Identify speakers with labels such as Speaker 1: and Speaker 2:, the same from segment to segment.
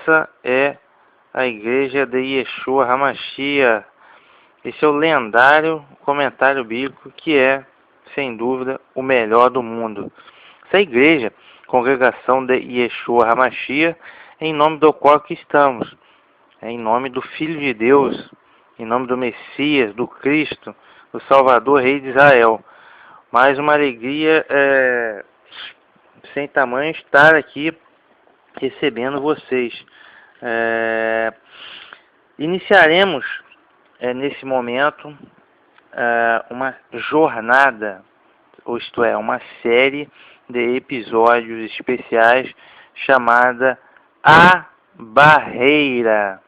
Speaker 1: Essa é a igreja de Yeshua HaMashiach. Esse é o lendário comentário bíblico que é, sem dúvida, o melhor do mundo. Essa igreja, congregação de Yeshua HaMashiach, é em nome do qual que estamos. É em nome do Filho de Deus, em nome do Messias, do Cristo, do Salvador, Rei de Israel. Mais uma alegria sem tamanho estar aqui recebendo vocês. Iniciaremos nesse momento uma jornada, ou isto é, uma série de episódios especiais chamada A Barreira.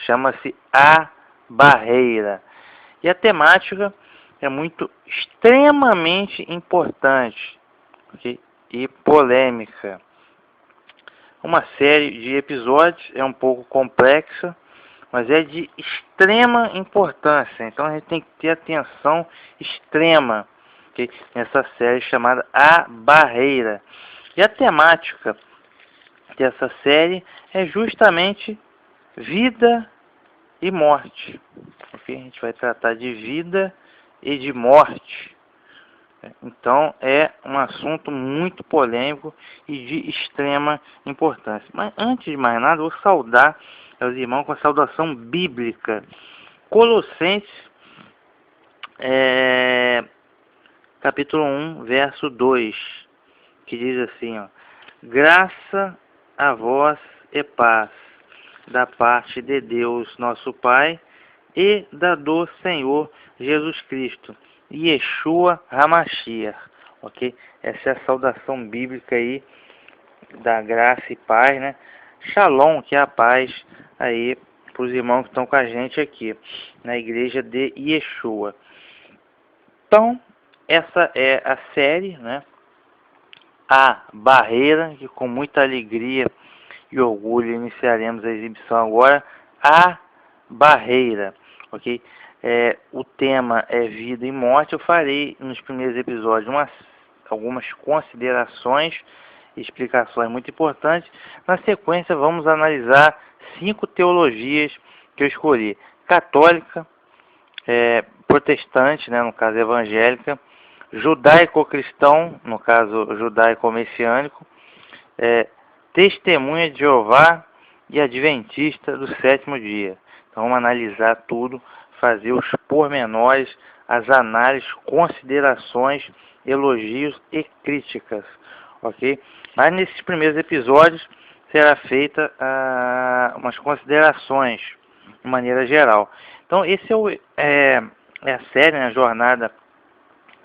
Speaker 1: Chama-se A Barreira. E a temática é extremamente importante, okay? E polêmica. Uma série de episódios é um pouco complexa, mas é de extrema importância. Então a gente tem que ter atenção extrema, okay? Nessa série chamada A Barreira. E a temática dessa série é justamente vida e morte. Okay? A gente vai tratar de vida e de morte. Então é um assunto muito polêmico e de extrema importância. Mas antes de mais nada, vou saudar os irmãos com a saudação bíblica. Colossenses, capítulo 1, verso 2, que diz assim, ó: graça a vós e paz, da parte de Deus nosso Pai e do Senhor Jesus Cristo, Yeshua HaMashiach, ok? Essa é a saudação bíblica aí da graça e paz, né? Shalom, que é a paz aí para os irmãos que estão com a gente aqui na igreja de Yeshua. Então, essa é a série, né? A Barreira, que com muita alegria e orgulho iniciaremos a exibição agora. A Barreira, ok? O tema é vida e morte. Eu farei nos primeiros episódios algumas considerações e explicações muito importantes. Na sequência vamos analisar 5 teologias que eu escolhi: católica, protestante, né, no caso evangélica, judaico-cristão, no caso judaico-messiânico, testemunha de Jeová e adventista do sétimo dia. Então vamos analisar tudo, fazer os pormenores, as análises, considerações, elogios e críticas, ok? Mas nesses primeiros episódios será feita umas considerações de maneira geral. Então esse é a série, né, a jornada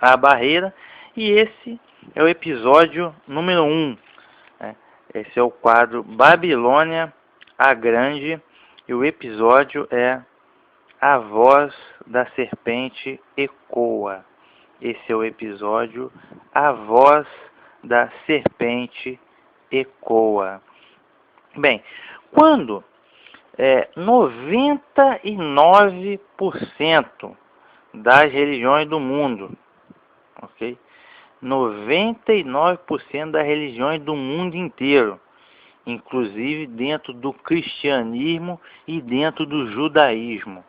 Speaker 1: à barreira, e esse é o episódio número 1. Esse é o quadro Babilônia a Grande, e o episódio é A Voz da Serpente Ecoa. Esse é o episódio A Voz da Serpente Ecoa. Bem, quando 99% das religiões do mundo, ok? 99% das religiões do mundo inteiro, inclusive dentro do cristianismo e dentro do judaísmo,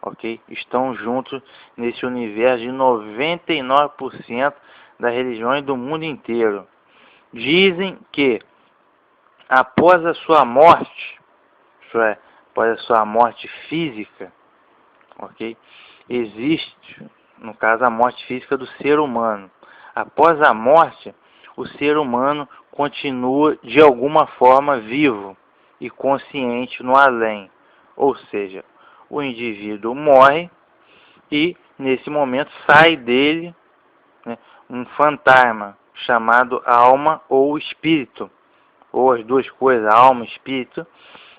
Speaker 1: ok? Estão juntos nesse universo de 99% das religiões do mundo inteiro. Dizem que após a sua morte, isso é, após a sua morte física, ok? Existe, no caso, a morte física do ser humano. Após a morte, o ser humano continua de alguma forma vivo e consciente no além. Ou seja, o indivíduo morre e nesse momento sai dele, né, um fantasma chamado alma ou espírito, ou as duas coisas, alma e espírito,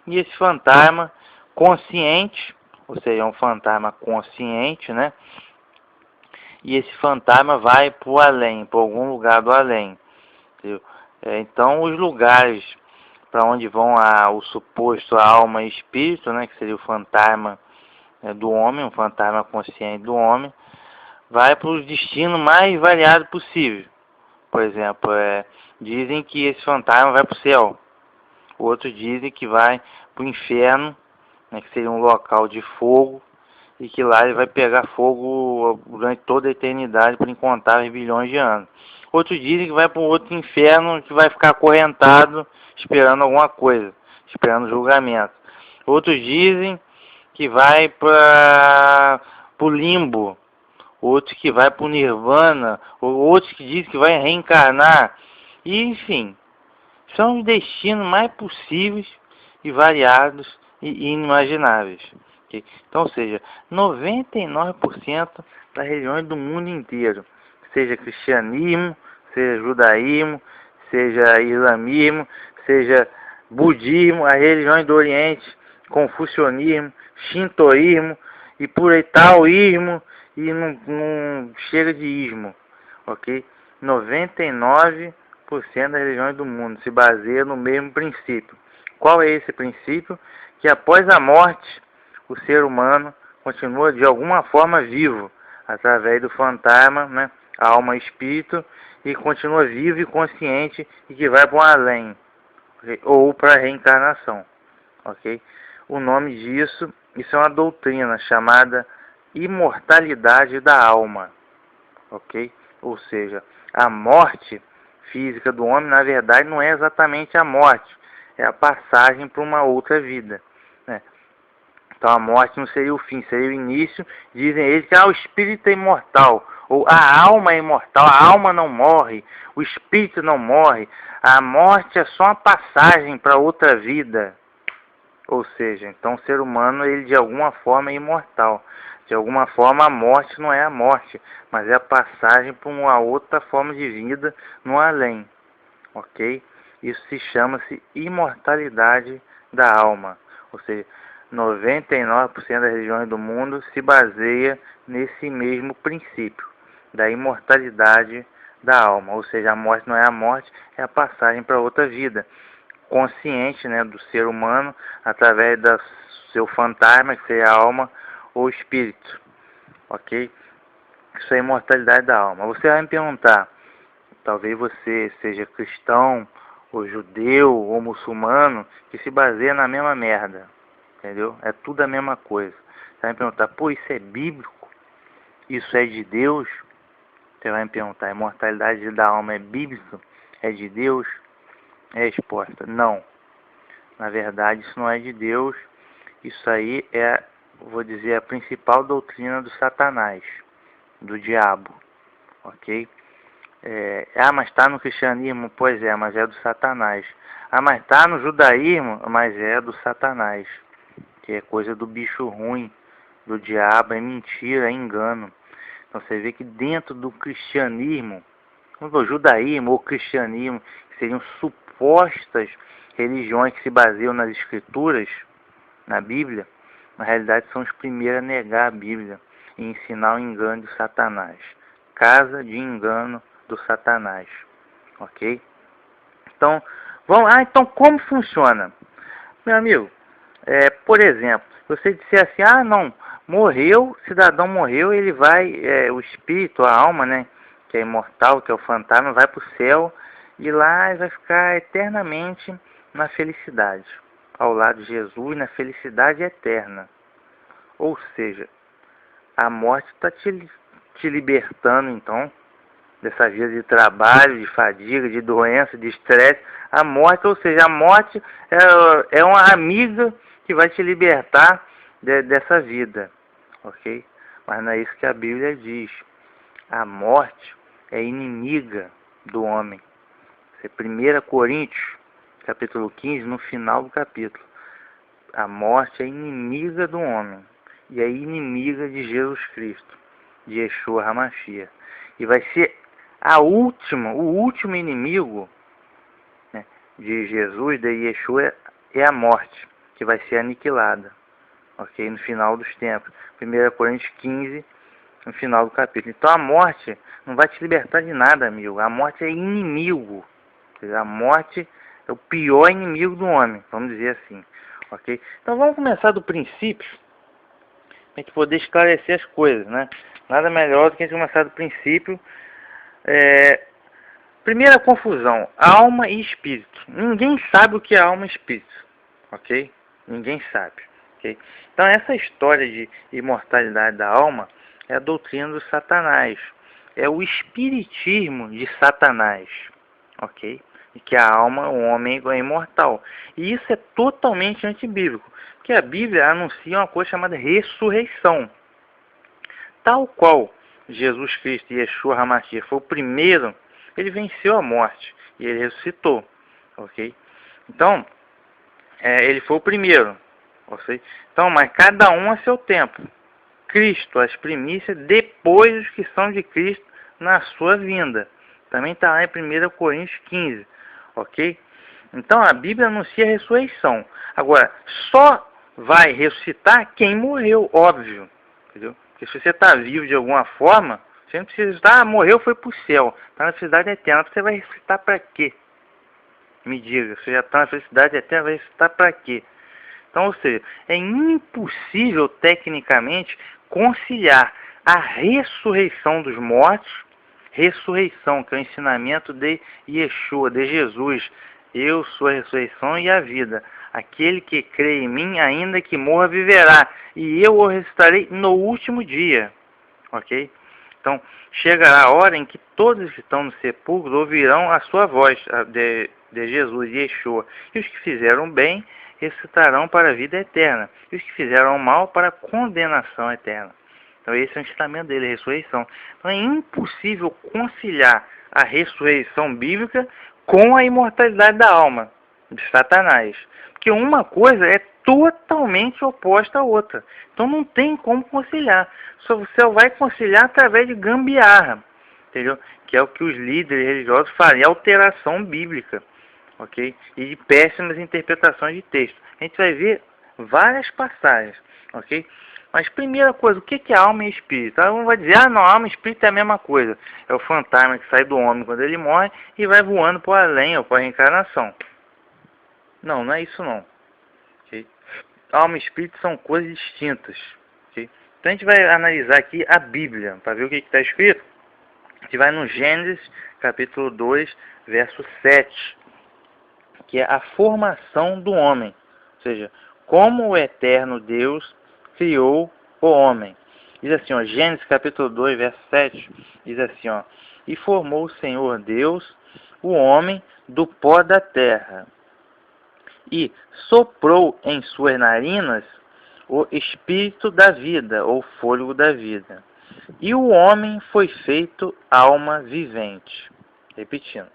Speaker 1: e esse fantasma consciente, ou seja, é um fantasma consciente, né? E esse fantasma vai para o além, para algum lugar do além. Então, os lugares para onde vão o suposto alma e espírito, né, que seria o fantasma do homem, o fantasma consciente do homem, vai para o destino mais variado possível. Por exemplo, dizem que esse fantasma vai para o céu, Outros dizem que vai para o inferno, né, que seria um local de fogo, e que lá ele vai pegar fogo durante toda a eternidade por incontáveis bilhões de anos. Outros dizem que vai para um outro inferno, que vai ficar acorrentado, esperando alguma coisa, esperando julgamento. Outros dizem que vai para o limbo, outros que vai para o nirvana, outros que dizem que vai reencarnar. E, enfim, são os destinos mais possíveis e variados e inimagináveis. Okay? Então, ou seja, 99% das religiões do mundo inteiro, seja cristianismo, seja judaísmo, seja islamismo, seja budismo, as religiões do Oriente, confucionismo, shintoísmo e por aí taoísmo, e não chega de ismo, ok? 99% das religiões do mundo se baseia no mesmo princípio. Qual é esse princípio? Que após a morte, o ser humano continua de alguma forma vivo, através do fantasma, né, alma e espírito, e continua vivo e consciente e que vai para um além, okay? Ou para a reencarnação, ok? O nome disso, isso é uma doutrina chamada imortalidade da alma, ok? Ou seja, a morte física do homem, na verdade, não é exatamente a morte, é a passagem para uma outra vida, né? Então a morte não seria o fim, seria o início. Dizem eles que o espírito é imortal, ou a alma é imortal, a alma não morre, o espírito não morre, a morte é só uma passagem para outra vida. Ou seja, então o ser humano, ele de alguma forma é imortal. De alguma forma a morte não é a morte, mas é a passagem para uma outra forma de vida no além, ok? Isso se chama-se imortalidade da alma, ou seja, 99% das religiões do mundo se baseia nesse mesmo princípio da imortalidade da alma, ou seja, a morte não é a morte, é a passagem para outra vida consciente, né, do ser humano através do seu fantasma, que seria a alma ou espírito, ok? Isso é a imortalidade da alma. Você vai me perguntar, talvez você seja cristão, ou judeu, ou muçulmano, que se baseia na mesma merda, entendeu? É tudo a mesma coisa. Você vai me perguntar, pô, isso é bíblico? Isso é de Deus? Você vai me perguntar, a imortalidade da alma é bíblico? É de Deus? Resposta, não. Na verdade, isso não é de Deus. Isso aí é, vou dizer, a principal doutrina do Satanás, do diabo, ok? Mas está no cristianismo? Pois é, mas é do Satanás. Mas está no judaísmo? Mas é do Satanás, que é coisa do bicho ruim, do diabo, é mentira, é engano. Então você vê que dentro do cristianismo, o judaísmo ou cristianismo, que seriam supostas religiões que se baseiam nas escrituras, na Bíblia, na realidade são os primeiros a negar a Bíblia e ensinar o engano de Satanás. Casa de engano do Satanás, ok? Então, vamos lá, então como funciona? Meu amigo, por exemplo, você disser assim, não, morreu, cidadão morreu, ele vai, o espírito, a alma, né, que é imortal, que é o fantasma, vai para o céu e lá vai ficar eternamente na felicidade, ao lado de Jesus, na felicidade eterna. Ou seja, a morte está te libertando, então, dessa vida de trabalho, de fadiga, de doença, de estresse. A morte, ou seja, a morte é uma amiga que vai te libertar dessa vida, ok? Mas não é isso que a Bíblia diz. A morte é inimiga do homem. Isso é 1 Coríntios, capítulo 15, no final do capítulo. A morte é inimiga do homem e é inimiga de Jesus Cristo, de Yeshua HaMashiach. E vai ser o último inimigo, né, de Jesus, de Yeshua, é a morte, que vai ser aniquilada, ok? No final dos tempos. 1 Coríntios 15, no final do capítulo. Então a morte não vai te libertar de nada, amigo. A morte é inimigo. A morte é o pior inimigo do homem, vamos dizer assim, ok? Então vamos começar do princípio, para a gente poder esclarecer as coisas, né? Nada melhor do que a gente começar do princípio, Primeira confusão, alma e espírito. Ninguém sabe o que é alma e espírito, ok? Ninguém sabe, ok? Então essa história de imortalidade da alma é a doutrina do Satanás. É o espiritismo de Satanás, ok? E que a alma, o homem é imortal. E isso é totalmente antibíblico, porque a Bíblia anuncia uma coisa chamada ressurreição. Tal qual Jesus Cristo e Yeshua HaMashiach foi o primeiro, ele venceu a morte e ele ressuscitou, ok? Então, ele foi o primeiro, ok? Então, mas cada um a seu tempo. Cristo, as primícias, depois os que são de Cristo na sua vinda. Também está lá em 1 Coríntios 15, ok? Então, a Bíblia anuncia a ressurreição. Agora, só vai ressuscitar quem morreu, óbvio, entendeu? Porque se você está vivo de alguma forma, você não precisa estar, morreu, foi para o céu, está na felicidade eterna. Você vai ressuscitar para quê? Me diga, você já está na felicidade eterna, vai ressuscitar para quê? Então, ou seja, é impossível tecnicamente conciliar a ressurreição dos mortos, ressurreição, que é o ensinamento de Yeshua, de Jesus. Eu sou a ressurreição e a vida. Aquele que crê em mim, ainda que morra, viverá. E eu o ressuscitarei no último dia. Ok? Então, chegará a hora em que todos que estão no sepulcro ouvirão a sua voz, de Jesus, de Yeshua. E os que fizeram bem ressuscitarão para a vida eterna. E os que fizeram mal para a condenação eterna. Então, esse é o ensinamento dele, a ressurreição. Então, é impossível conciliar a ressurreição bíblica com a imortalidade da alma de Satanás. Porque uma coisa é totalmente oposta à outra. Então não tem como conciliar. Você vai conciliar através de gambiarra, entendeu? Que é o que os líderes religiosos fazem, alteração bíblica, ok? E de péssimas interpretações de texto. A gente vai ver várias passagens, ok? Mas primeira coisa, o que é alma e espírito? Aí um vai dizer, não, alma e espírito é a mesma coisa. É o fantasma que sai do homem quando ele morre e vai voando para o além ou para a reencarnação. Não, não é isso não. Okay? Alma e espírito são coisas distintas. Okay? Então a gente vai analisar aqui a Bíblia, para ver o que está escrito. A gente vai no Gênesis, capítulo 2, verso 7, que é a formação do homem. Ou seja, como o eterno Deus criou o homem. Diz assim, ó, Gênesis capítulo 2, verso 7, diz assim, ó, e formou o Senhor Deus o homem do pó da terra, e soprou em suas narinas o espírito da vida, ou fôlego da vida. E o homem foi feito alma vivente. Repetindo.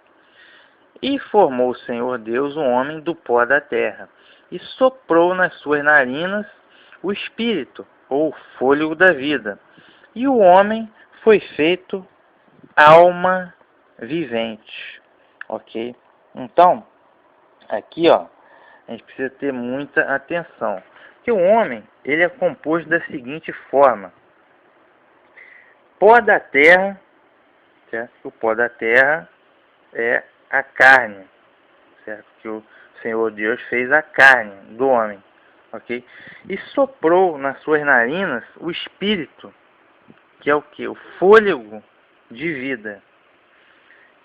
Speaker 1: E formou o Senhor Deus o homem do pó da terra, e soprou nas suas narinas o espírito, ou fôlego da vida. E o homem foi feito alma vivente. Ok? Então, aqui, ó, a gente precisa ter muita atenção. Porque o homem, ele é composto da seguinte forma. Pó da terra, certo? O pó da terra é a carne, certo? Que o Senhor Deus fez a carne do homem, ok? E soprou nas suas narinas o espírito, que é o que? O fôlego de vida.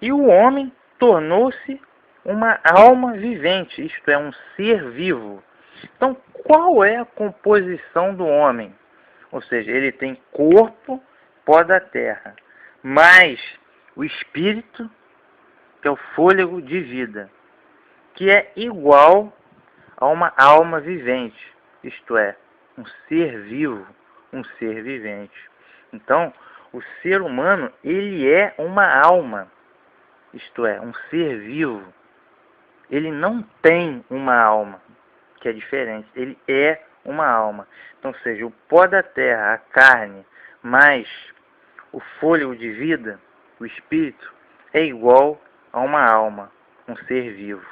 Speaker 1: E o homem tornou-se uma alma vivente, isto é, um ser vivo. Então, qual é a composição do homem? Ou seja, ele tem corpo, pó da terra, mais o espírito, que é o fôlego de vida, que é igual a uma alma vivente, isto é, um ser vivo, um ser vivente. Então, o ser humano, ele é uma alma, isto é, um ser vivo. Ele não tem uma alma, que é diferente. Ele é uma alma. Então, ou seja, o pó da terra, a carne, mais o fôlego de vida, o espírito, é igual a uma alma, um ser vivo.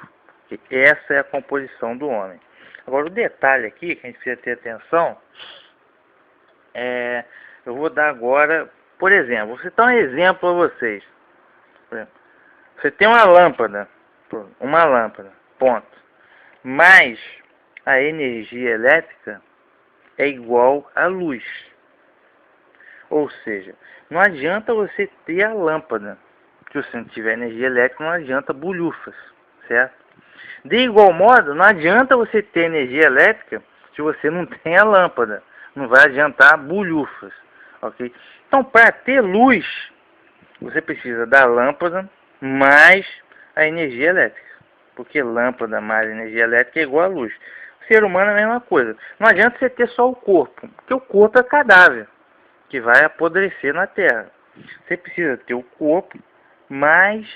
Speaker 1: Essa é a composição do homem. Agora, o detalhe aqui, que a gente precisa ter atenção, eu vou dar agora, por exemplo, vou citar um exemplo a vocês. Por exemplo, você tem uma lâmpada, ponto. Mas a energia elétrica é igual à luz. Ou seja, não adianta você ter a lâmpada. Se você não tiver energia elétrica, não adianta bulhufas, certo? De igual modo, não adianta você ter energia elétrica se você não tem a lâmpada. Não vai adiantar bulhufas, ok? Então, para ter luz, você precisa da lâmpada mais a energia elétrica. Porque lâmpada mais energia elétrica é igual a luz. O ser humano é a mesma coisa. Não adianta você ter só o corpo, porque o corpo é cadáver, que vai apodrecer na terra. Você precisa ter o corpo mais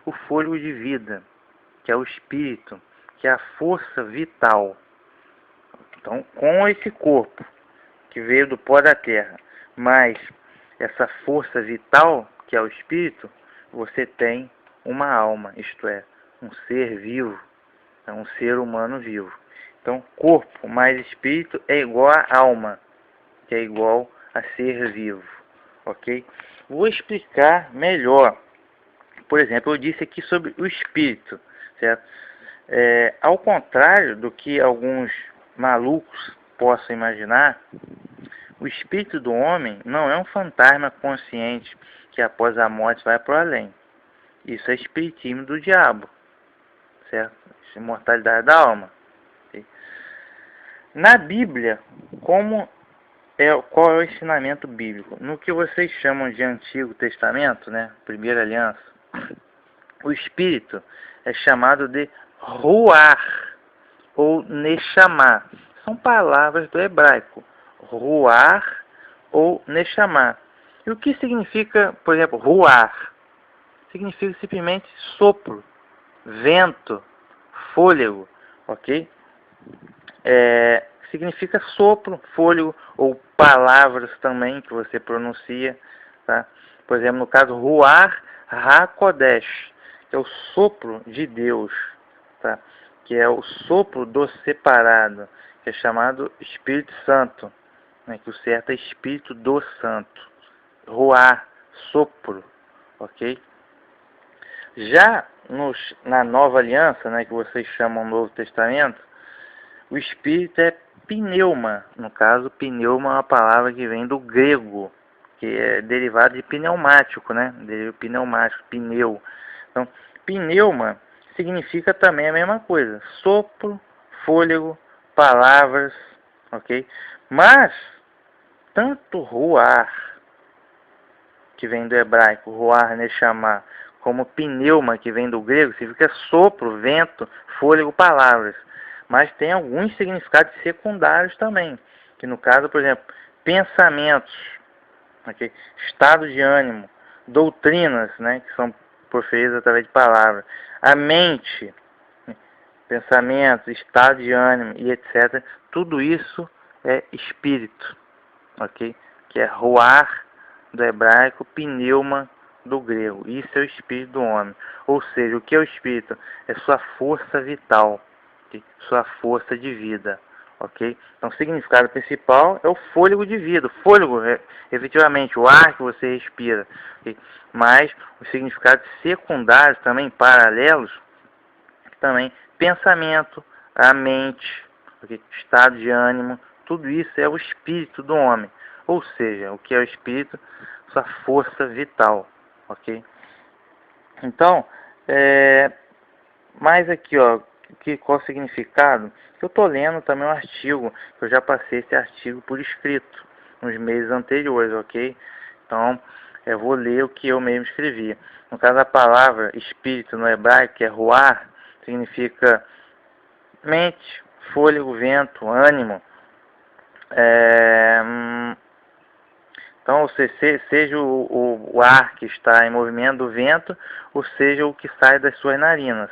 Speaker 1: o fôlego de vida, que é o espírito, que é a força vital. Então, com esse corpo que veio do pó da terra, mais essa força vital, que é o espírito, você tem uma alma, isto é, um ser vivo, um ser humano vivo. Então, corpo mais espírito é igual a alma, que é igual a ser vivo, ok? Vou explicar melhor. Por exemplo, eu disse aqui sobre o espírito, certo? Ao contrário do que alguns malucos possam imaginar, o espírito do homem não é um fantasma consciente que após a morte vai para o além. Isso é espiritismo do diabo, certo? Isso é imortalidade da alma. Okay? Na Bíblia, qual é o ensinamento bíblico? No que vocês chamam de Antigo Testamento, né? Primeira Aliança, o espírito é chamado de Ruar ou Neshama. São palavras do hebraico. Ruar ou Neshama. E o que significa, por exemplo, Ruar? Significa simplesmente sopro, vento, fôlego, ok? Significa sopro, fôlego ou palavras também que você pronuncia, tá? Por exemplo, no caso, Ruar HaKodesh, que é o sopro de Deus, tá? Que é o sopro do separado, que é chamado Espírito Santo, né? Que o certo é Espírito do Santo. Ruar, sopro, ok? Já na Nova Aliança, né, que vocês chamam Novo Testamento, o Espírito é pneuma. No caso, pneuma é uma palavra que vem do grego, que é derivado de pneumático, né? Pneumático, pneu. Então, pneuma significa também a mesma coisa. Sopro, fôlego, palavras, ok? Mas, tanto ruar, que vem do hebraico, ruar, neshama, como pneuma, que vem do grego, significa sopro, vento, fôlego, palavras. Mas tem alguns significados secundários também, que no caso, por exemplo, pensamentos, okay? Estado de ânimo, doutrinas, né, que são proferidas através de palavras, a mente, pensamentos, estado de ânimo e etc. Tudo isso é espírito, ok? Que é ruar do hebraico, pneuma do grego. Isso é o espírito do homem. Ou seja, o que é o espírito? É sua força vital, okay? Sua força de vida, ok? Então, o significado principal é o fôlego de vida. O fôlego é efetivamente o ar que você respira, okay? Mas os significados secundários também, paralelos, também pensamento, a mente, okay? Estado de ânimo, tudo isso é o espírito do homem. Ou seja, o que é o espírito? Sua força vital, ok? Então, mais aqui, ó, qual o significado? Eu estou lendo também um artigo, eu já passei esse artigo por escrito nos meses anteriores, ok? Então, eu vou ler o que eu mesmo escrevi. No caso, a palavra espírito no hebraico, que é ruar, significa mente, fôlego, vento, ânimo. Então, seja o ar que está em movimento do vento, ou seja o que sai das suas narinas.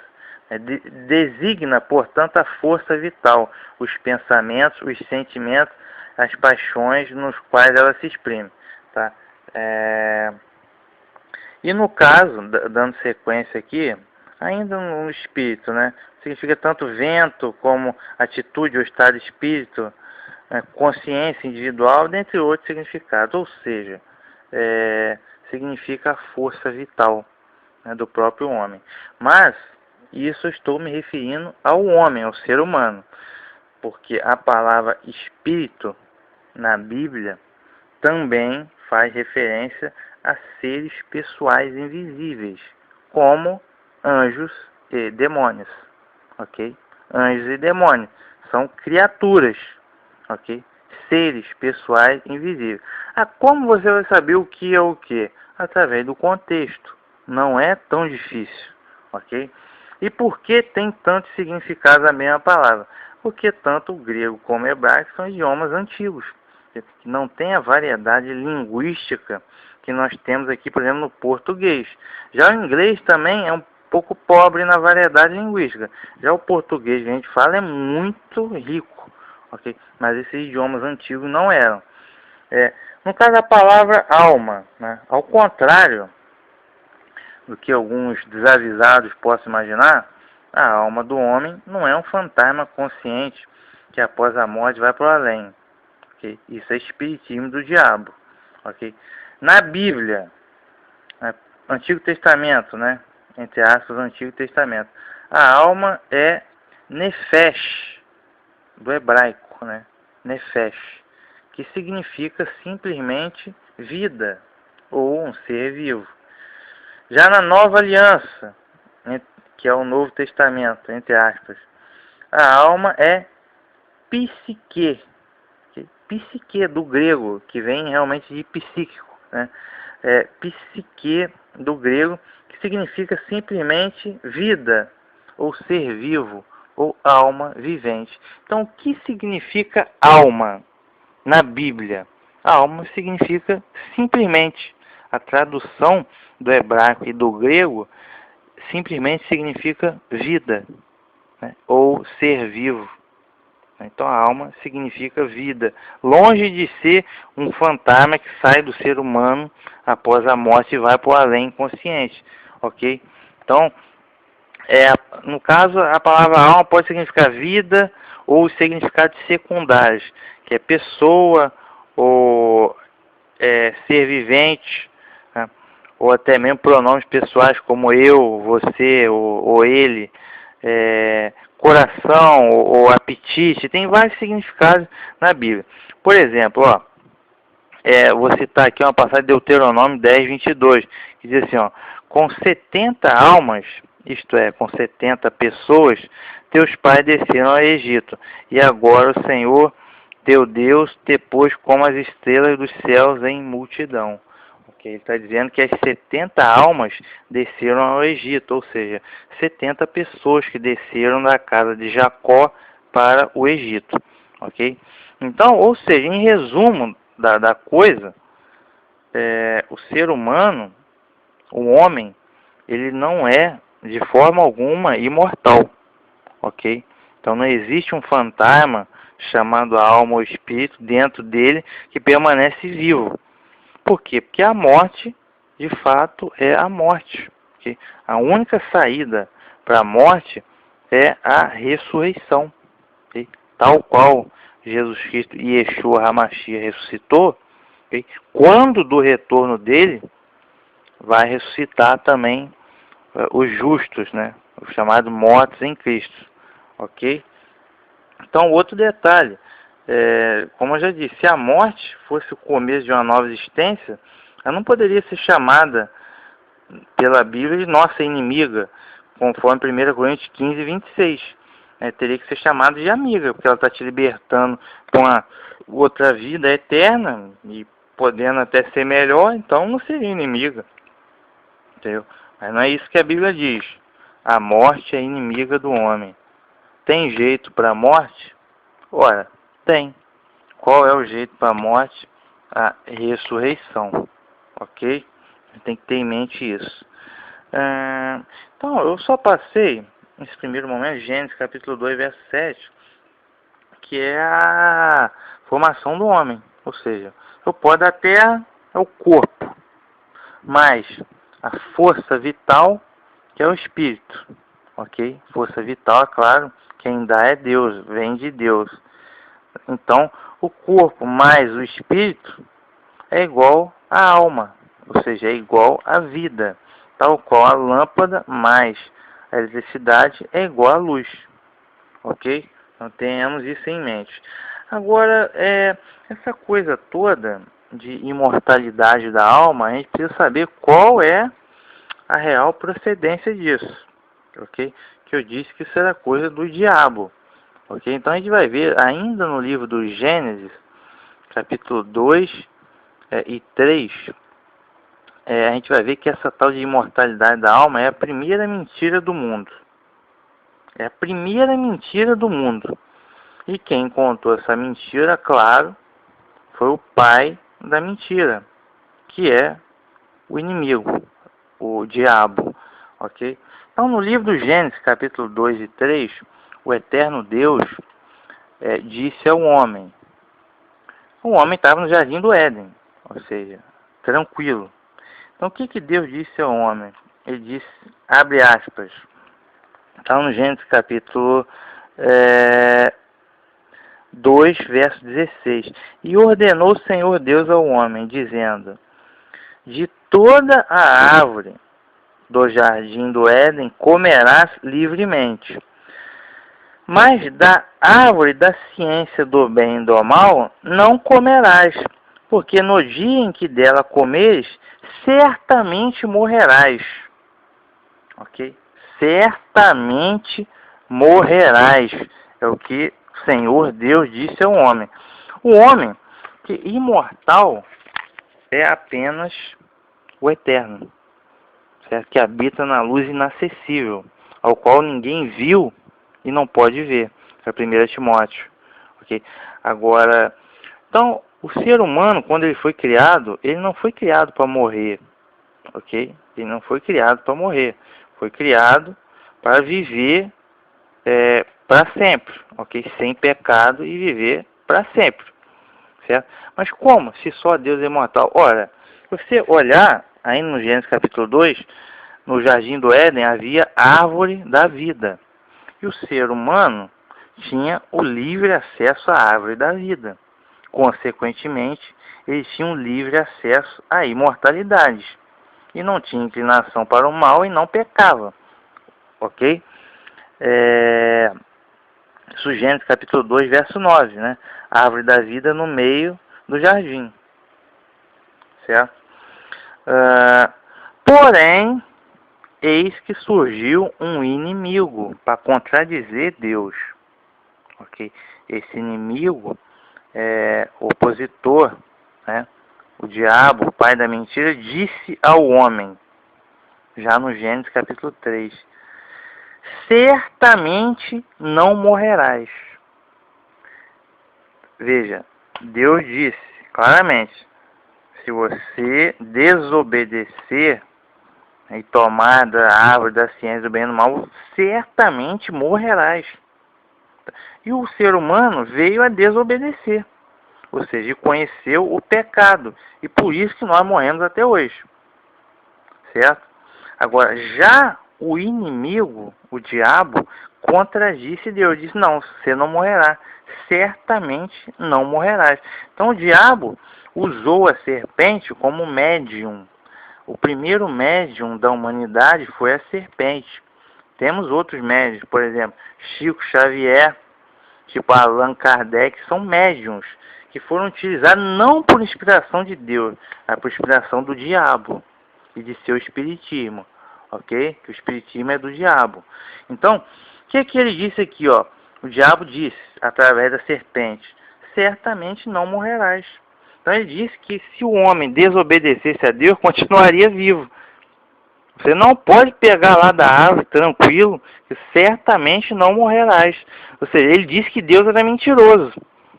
Speaker 1: Designa, portanto, a força vital, os pensamentos, os sentimentos, as paixões nos quais ela se exprime. Tá? E no caso, dando sequência aqui, ainda no espírito, né? Significa tanto vento como atitude ou estado de espírito, consciência individual, dentre outros significados. Ou seja, significa a força vital, né, do próprio homem. Mas isso eu estou me referindo ao homem, ao ser humano, porque a palavra espírito na Bíblia também faz referência a seres pessoais invisíveis, como anjos e demônios, ok? Anjos e demônios são criaturas, ok? Seres pessoais invisíveis. Ah, como você vai saber o que é o que? Através do contexto. Não é tão difícil, ok? E por que tem tanto significado a mesma palavra? Porque tanto o grego como o hebraico são idiomas antigos, que não tem a variedade linguística que nós temos aqui, por exemplo, no português. Já o inglês também é um pouco pobre na variedade linguística. Já o português que a gente fala é muito rico, ok? Mas esses idiomas antigos não eram. No caso da palavra alma, né? Ao contrário do que alguns desavisados possam imaginar, a alma do homem não é um fantasma consciente que após a morte vai para o além. Okay? Isso é espiritismo do diabo. Okay? Na Bíblia, Antigo Testamento, né? Entre aspas, Antigo Testamento, a alma é nefesh, do hebraico, né? Nefesh, que significa simplesmente vida ou um ser vivo. Já na Nova Aliança, que é o Novo Testamento, entre aspas, a alma é psique, psique do grego, que vem realmente de psíquico, né? Psique do grego, que significa simplesmente vida, ou ser vivo, ou alma vivente. Então, o que significa alma na Bíblia? A alma significa simplesmente, a tradução do hebraico e do grego simplesmente significa vida, né? Ou ser vivo. Então a alma significa vida, longe de ser um fantasma que sai do ser humano após a morte e vai para o além inconsciente, ok? Então, no caso, a palavra alma pode significar vida ou significados secundários, que é pessoa ou ser vivente, né? Ou até mesmo pronomes pessoais como eu, você ou ele, coração ou apetite, tem vários significados na Bíblia. Por exemplo, vou citar aqui uma passagem de Deuteronômio 10:22, que diz assim, com 70 almas, isto é, com 70 pessoas, teus pais desceram ao Egito, e agora o Senhor, teu Deus, te pôs como as estrelas dos céus em multidão. Ele está dizendo que as 70 almas desceram ao Egito, ou seja, 70 pessoas que desceram da casa de Jacó para o Egito, ok? Então, ou seja, em resumo da coisa, o ser humano, o homem, ele não é de forma alguma imortal, ok? Então não existe um fantasma chamado alma ou espírito dentro dele que permanece vivo. Por quê? Porque a morte, de fato, é a morte. Okay? A única saída para a morte é a ressurreição. Okay? Tal qual Jesus Cristo e Yeshua HaMashiach ressuscitou, okay? Quando do retorno dele, vai ressuscitar também os justos, né? Os chamados mortos em Cristo. Ok? Então, outro detalhe. Como eu já disse, se a morte fosse o começo de uma nova existência, ela não poderia ser chamada pela Bíblia de nossa inimiga, conforme 1 Coríntios 15:26. Teria que ser chamada de amiga, porque ela está te libertando para uma outra vida eterna e podendo até ser melhor, então não seria inimiga. Entendeu? Mas não é isso que a Bíblia diz. A morte é inimiga do homem. Tem jeito para a morte? Ora, tem. Qual é o jeito para a morte? A ressurreição. Ok? Tem que ter em mente isso. Então, eu só passei, nesse primeiro momento, Gênesis capítulo 2, verso 7, que é a formação do homem. Ou seja, o pó da terra é o corpo, mas a força vital, que é o espírito. Ok? Força vital, é claro, quem dá é Deus, vem de Deus. Então, o corpo mais o espírito é igual à alma, ou seja, é igual à vida, tal qual a lâmpada mais a eletricidade é igual à luz, ok? Então tenhamos isso em mente. Agora, essa coisa toda de imortalidade da alma, a gente precisa saber qual é a real procedência disso, ok? Que eu disse que isso era coisa do diabo, ok? Então a gente vai ver ainda no livro do Gênesis, capítulo 2 e 3, a gente vai ver que essa tal de imortalidade da alma é a primeira mentira do mundo. É a primeira mentira do mundo. E quem contou essa mentira, claro, foi o pai da mentira, que é o inimigo, o diabo, ok? Então, no livro do Gênesis, capítulo 2 e 3, o eterno Deus disse ao homem. O homem estava no jardim do Éden, ou seja, tranquilo. Então, o que Deus disse ao homem? Ele disse, abre aspas, está no Gênesis capítulo 2, verso 16. E ordenou o Senhor Deus ao homem, dizendo, de toda a árvore do jardim do Éden comerás livremente. Mas da árvore da ciência do bem e do mal não comerás, porque no dia em que dela comeres, certamente morrerás. Ok? Certamente morrerás. É o que o Senhor Deus disse ao homem. O homem, que imortal, é apenas o eterno, certo? Que habita na luz inacessível, ao qual ninguém viu e não pode ver. É 1 Timóteo. Ok? Agora, então, o ser humano, quando ele foi criado, ele não foi criado para morrer. Ok? Ele não foi criado para morrer. Foi criado para viver para sempre. Ok? Sem pecado e viver para sempre. Certo? Mas como? Se só Deus é imortal? Ora, se você olhar, aí no Gênesis capítulo 2, no jardim do Éden havia árvore da vida. E o ser humano tinha o livre acesso à árvore da vida. Consequentemente, eles tinham livre acesso à imortalidade. E não tinha inclinação para o mal e não pecava. Ok? Isso, Gênesis capítulo 2, verso 9, né? A árvore da vida no meio do jardim. Certo? Porém, eis que surgiu um inimigo para contradizer Deus. Ok? Esse inimigo, opositor, né? O diabo, o pai da mentira, disse ao homem, já no Gênesis capítulo 3, certamente não morrerás. Veja, Deus disse claramente, se você desobedecer e tomar da árvore da ciência do bem e do mal, certamente morrerás. E o ser humano veio a desobedecer, ou seja, conheceu o pecado, e por isso que nós morremos até hoje. Certo? Agora, já o inimigo, o diabo, contradisse Deus, disse, não, você não morrerá, certamente não morrerás. Então o diabo usou a serpente como médium. O primeiro médium da humanidade foi a serpente. Temos outros médiums, por exemplo, Chico Xavier, tipo Allan Kardec, são médiums que foram utilizados não por inspiração de Deus, mas por inspiração do diabo e de seu espiritismo, ok? Que o espiritismo é do diabo. Então, o que ele disse aqui, ó? O diabo disse, através da serpente, certamente não morrerás. Então ele disse que se o homem desobedecesse a Deus, continuaria vivo. Você não pode pegar lá da árvore tranquilo, que certamente não morrerás. Ou seja, ele disse que Deus era mentiroso,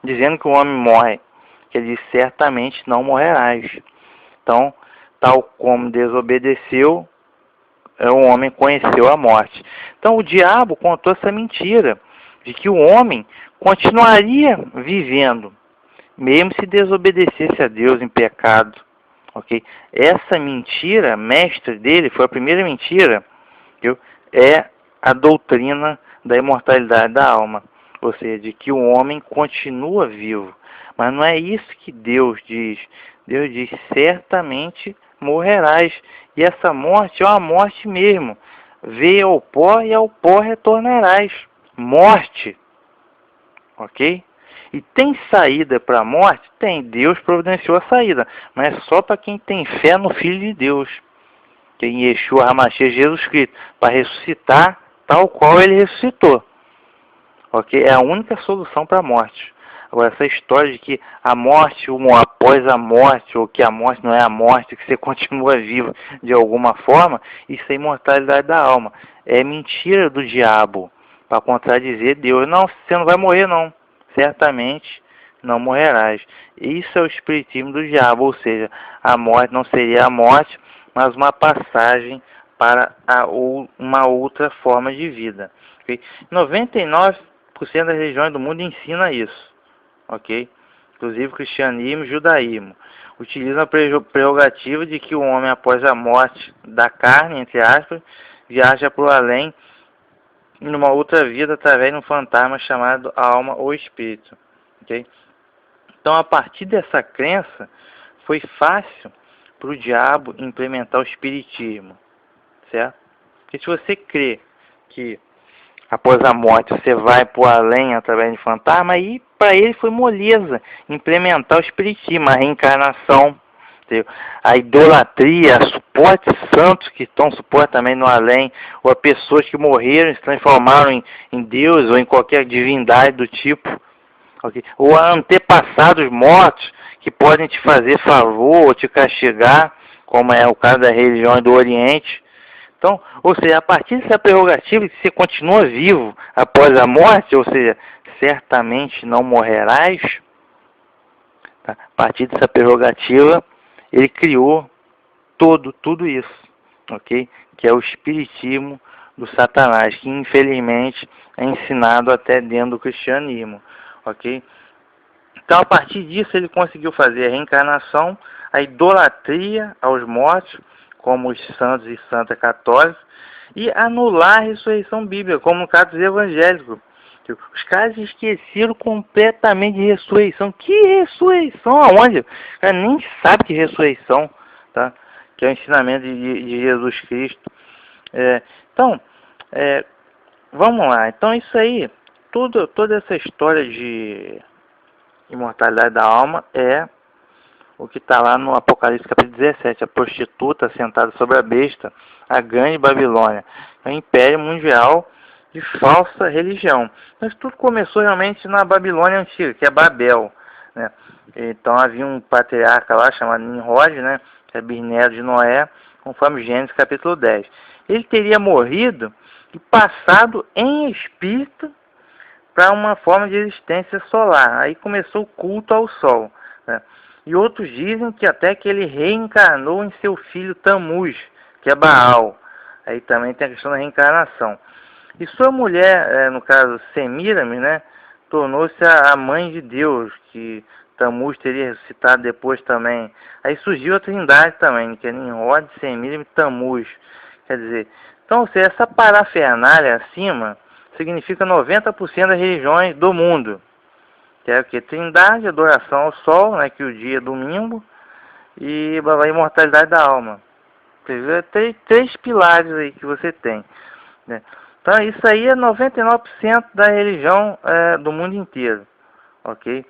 Speaker 1: dizendo que o homem morre. Que ele disse, certamente não morrerás. Então, tal como desobedeceu, o homem conheceu a morte. Então o diabo contou essa mentira, de que o homem continuaria vivendo, mesmo se desobedecesse a Deus em pecado. Ok? Essa mentira, mestre dele, foi a primeira mentira, viu? É a doutrina da imortalidade da alma. Ou seja, de que o homem continua vivo. Mas não é isso que Deus diz. Deus diz, certamente morrerás. E essa morte é uma morte mesmo. Veio ao pó e ao pó retornarás. Morte. Ok? E tem saída para a morte? Tem. Deus providenciou a saída. Mas é só para quem tem fé no Filho de Deus. Que é em Yeshua HaMashiach, Jesus Cristo. Para ressuscitar tal qual ele ressuscitou. Ok? É a única solução para a morte. Agora, essa história de que a morte, após a morte, ou que a morte não é a morte, que você continua vivo de alguma forma, isso é imortalidade da alma. É mentira do diabo, para contradizer Deus. Não, você não vai morrer não. Certamente não morrerás. Isso é o espiritismo do diabo, ou seja, a morte não seria a morte, mas uma passagem para uma outra forma de vida. Okay? 99% das religiões do mundo ensina isso. Ok? Inclusive o cristianismo e o judaísmo utilizam a prerrogativa de que o homem, após a morte da carne, entre aspas, viaja para o além numa outra vida através de um fantasma chamado alma ou espírito. Ok? Então, a partir dessa crença, foi fácil para o diabo implementar o espiritismo, certo? Porque se você crê que após a morte você vai para o além através de fantasma, aí para ele foi moleza implementar o espiritismo, a reencarnação, entendeu? A idolatria, a suporte santos que estão supostamente no além, ou a pessoas que morreram e se transformaram em Deus ou em qualquer divindade do tipo, okay? Ou a antepassados mortos que podem te fazer favor ou te castigar, como é o caso das religiões do Oriente. Então, ou seja, a partir dessa prerrogativa que você continua vivo após a morte, ou seja, certamente não morrerás, tá? A partir dessa prerrogativa, ele criou tudo isso, ok? Que é o espiritismo do Satanás, que infelizmente é ensinado até dentro do cristianismo, ok? Então, a partir disso, ele conseguiu fazer a reencarnação, a idolatria aos mortos, como os santos e santas católicos, e anular a ressurreição bíblica, como no caso dos evangélicos. Os caras esqueceram completamente de ressurreição. Que ressurreição? Aonde? O cara nem sabe que ressurreição, tá? Que é o ensinamento de Jesus Cristo. Então, vamos lá. Então, isso aí, toda essa história de imortalidade da alma é o que está lá no Apocalipse capítulo 17, a prostituta sentada sobre a besta, a grande Babilônia, é o império mundial de falsa religião. Mas tudo começou realmente na Babilônia antiga, que é Babel, né? Então havia um patriarca lá chamado Nimrod, né, que é bisneto de Noé, conforme Gênesis capítulo 10. Ele teria morrido e passado em espírito para uma forma de existência solar. Aí começou o culto ao sol, né? E outros dizem que até que ele reencarnou em seu filho Tamuz, que é Baal. Aí também tem a questão da reencarnação. E sua mulher, no caso Semiramis, né, tornou-se a mãe de Deus, que Tamuz teria ressuscitado depois também. Aí surgiu a trindade também, que é Nimrod, Semiramis e Tamuz. Quer dizer, então, se essa parafernália acima significa 90% das religiões do mundo. Que é o que? Trindade, adoração ao sol, né, que o dia é domingo, e a imortalidade da alma. Três pilares aí que você tem, né? Então isso aí é 99% da religião do mundo inteiro, ok?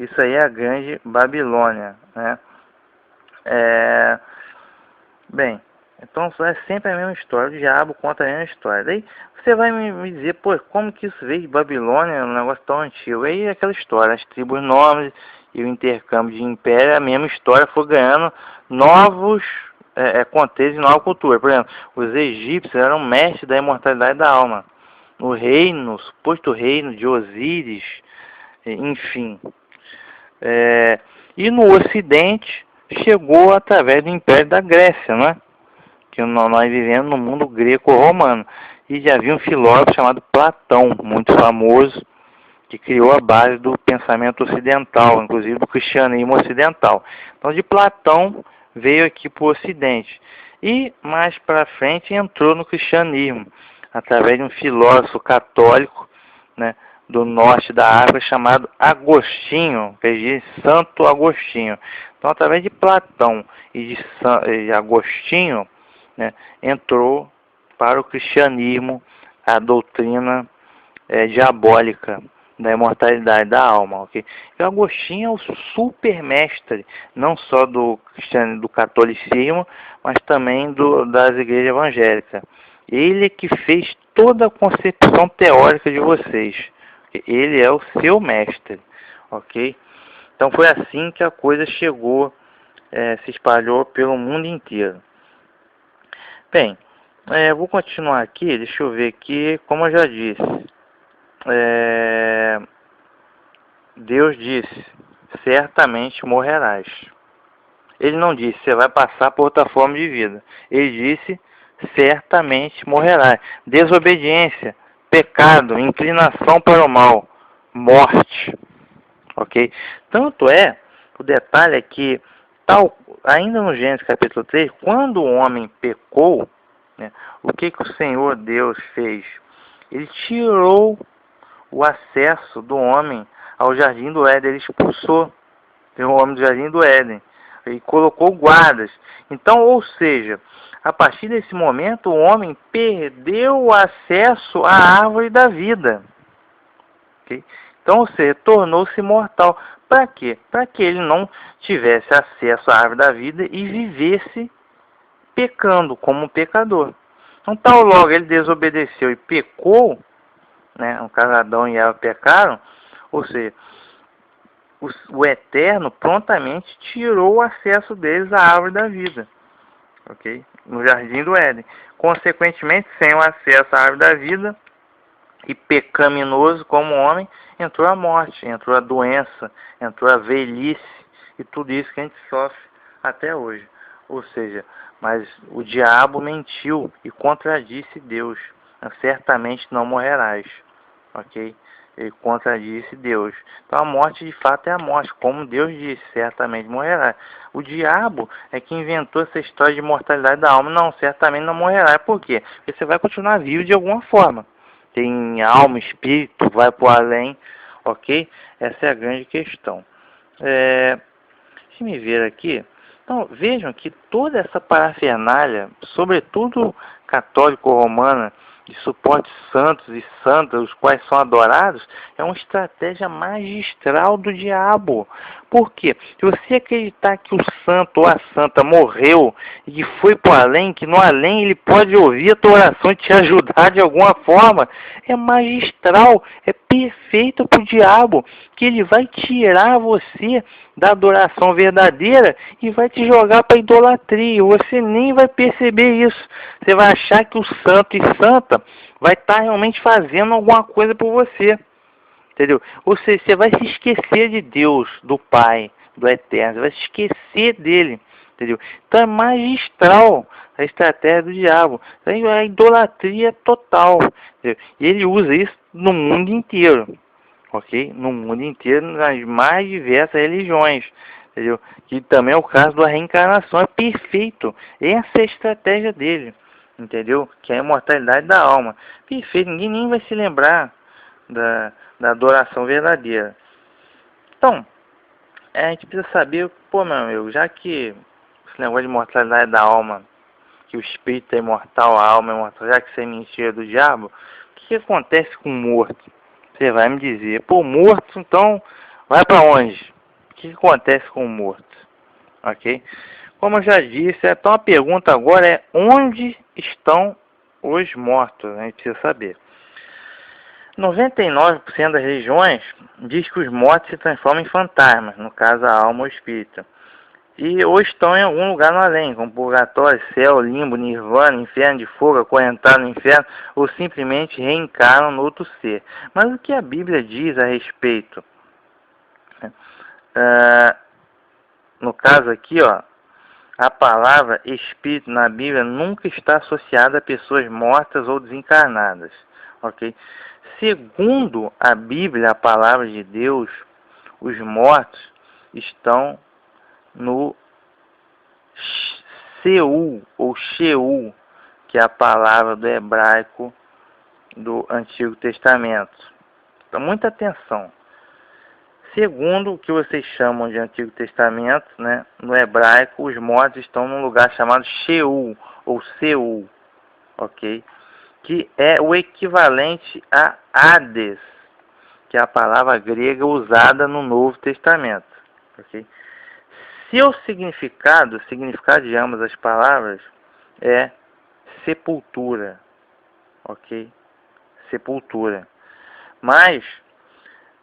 Speaker 1: Isso aí é a grande Babilônia, né? Bem, então é sempre a mesma história, o diabo conta a mesma história. Daí você vai me dizer, pô, como que isso veio de Babilônia, um negócio tão antigo? Aí é aquela história, as tribos nômades e o intercâmbio de império, a mesma história, foi ganhando novos contextos e nova cultura. Por exemplo, os egípcios eram mestres da imortalidade da alma. No reino, suposto reino de Osíris, enfim. E no Ocidente chegou através do Império da Grécia, não é? Que nós vivemos no mundo greco-romano. E já havia um filósofo chamado Platão, muito famoso, que criou a base do pensamento ocidental, inclusive do cristianismo ocidental. Então, de Platão veio aqui para o Ocidente. E, mais para frente, entrou no cristianismo, através de um filósofo católico, né, do norte da África, chamado Agostinho, que diz Santo Agostinho. Então, através de Platão e de Agostinho, né, entrou para o cristianismo a doutrina diabólica da imortalidade da alma, ok? E Agostinho é o super mestre, não só do cristianismo, do catolicismo, mas também das igrejas evangélicas. Ele que fez toda a concepção teórica de vocês. Ele é o seu mestre, ok? Então foi assim que a coisa chegou, se espalhou pelo mundo inteiro. Bem, vou continuar aqui, deixa eu ver aqui, como eu já disse. Deus disse, certamente morrerás. Ele não disse, você vai passar por outra forma de vida. Ele disse, certamente morrerás. Desobediência, pecado, inclinação para o mal, morte. Ok? Tanto o detalhe é que, ainda no Gênesis capítulo 3, quando o homem pecou, né, o que o Senhor Deus fez? Ele tirou o acesso do homem ao jardim do Éden, ele expulsou o homem do jardim do Éden e colocou guardas. Então, ou seja, a partir desse momento o homem perdeu o acesso à árvore da vida. Okay? Então, ou seja, tornou-se mortal. Para quê? Para que ele não tivesse acesso à árvore da vida e vivesse pecando como um pecador. Então, tal logo ele desobedeceu e pecou, né, no caso Adão e Eva pecaram, ou seja, o Eterno prontamente tirou o acesso deles à árvore da vida, ok? No jardim do Éden. Consequentemente, sem o acesso à árvore da vida e pecaminoso como homem, entrou a morte, entrou a doença, entrou a velhice e tudo isso que a gente sofre até hoje. Ou seja, mas o diabo mentiu e contradisse Deus. Certamente não morrerás, ok? Ele contradisse Deus. Então a morte de fato é a morte, como Deus disse, certamente morrerá. O diabo é que inventou essa história de mortalidade da alma. Não, certamente não morrerá. Por quê? Porque você vai continuar vivo de alguma forma. Tem alma, espírito, vai para o além, ok? Essa é a grande questão. Deixa eu ver aqui. Então, vejam que toda essa parafernália, sobretudo católico-romana, de suporte santos e santas, os quais são adorados, é uma estratégia magistral do diabo. Por quê? Se você acreditar que o santo ou a santa morreu e que foi para o além, que no além ele pode ouvir a tua oração e te ajudar de alguma forma, é magistral, é perfeito para o diabo, que ele vai tirar você da adoração verdadeira e vai te jogar para a idolatria. Você nem vai perceber isso. Você vai achar que o santo e santa vai estar realmente fazendo alguma coisa por você. Entendeu? Ou seja, você vai se esquecer de Deus, do Pai, do Eterno. Você vai se esquecer dele. Entendeu? Então é magistral a estratégia do diabo. É a idolatria total. Entendeu? E ele usa isso no mundo inteiro. Ok? No mundo inteiro, nas mais diversas religiões. Entendeu? Que também é o caso da reencarnação. É perfeito. Essa é a estratégia dele. Entendeu? Que é a imortalidade da alma. Perfeito. Ninguém nem vai se lembrar da adoração verdadeira. Então, a gente precisa saber, pô, meu amigo, já que esse negócio de imortalidade da alma, que o espírito é imortal, a alma é imortal, já que isso é mentira do diabo, o que acontece com o morto? Você vai me dizer, pô, morto, então, vai para onde? O que acontece com o morto? Ok? Como eu já disse, então a pergunta agora é, onde estão os mortos? A gente precisa saber. 99% das religiões diz que os mortos se transformam em fantasmas, no caso a alma ou espírito. E ou estão em algum lugar no além, como purgatório, céu, limbo, nirvana, inferno de fogo, acorrentado no inferno, ou simplesmente reencarnam no outro ser. Mas o que a Bíblia diz a respeito? No caso aqui, ó, a palavra espírito na Bíblia nunca está associada a pessoas mortas ou desencarnadas, ok? Segundo a Bíblia, a palavra de Deus, os mortos estão no Seul ou Sheol, que é a palavra do hebraico do Antigo Testamento. Então, muita atenção. Segundo o que vocês chamam de Antigo Testamento, né, no hebraico, os mortos estão num lugar chamado Sheol ou Seul, ok? Que é o equivalente a Hades, que é a palavra grega usada no Novo Testamento. Okay? Seu significado, o significado de ambas as palavras é sepultura, ok? Sepultura. Mas